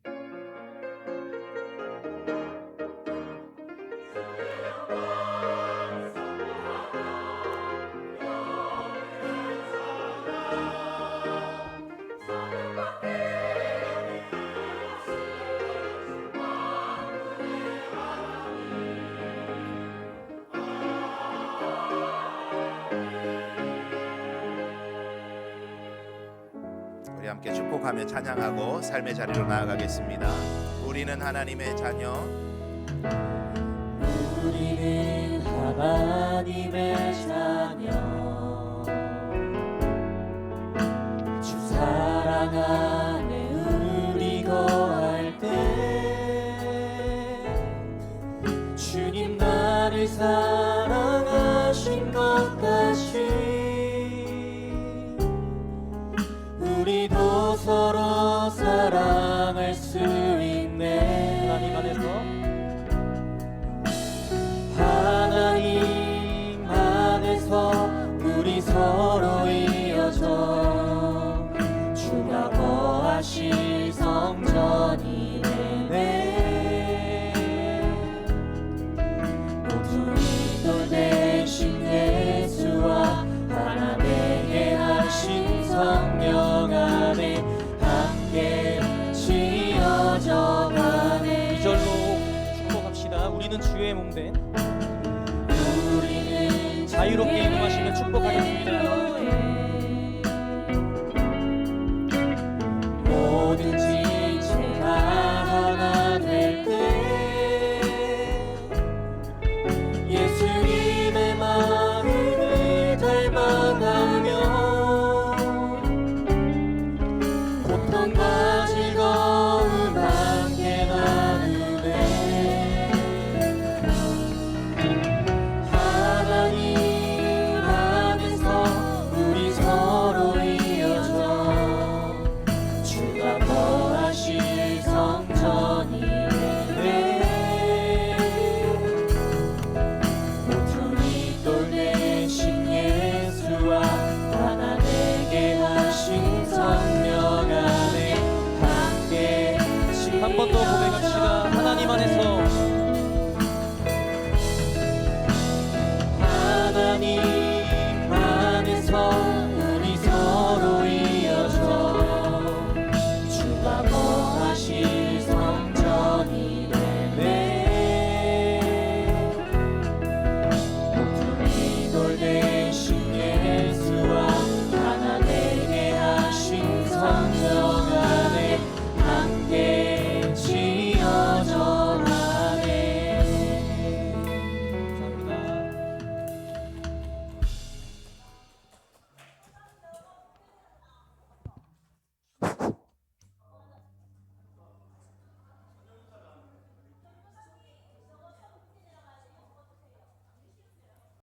우리 함께 축복하며 찬양하고 삶의 자리로 나아가겠습니다. 우리는 하나님의 자녀, 우리는 하나님의 자녀, 주 사랑 안에 우리 거할 때 주님 나를 사랑하신 것 같이 우리도 서로 사랑할 수 있네. 하나님 안에서 하나님 안에서 우리 서로 이어져 주가 거하실 성전이 되네. 모두 이도 되신 예수와 하나 되게 하신 성령 안에 함께 지어져 가네. 이 절로 축복합시다. 우리는 주의 몸된 우리는 자유롭게 이동하시는 축복하겠습니다. 모든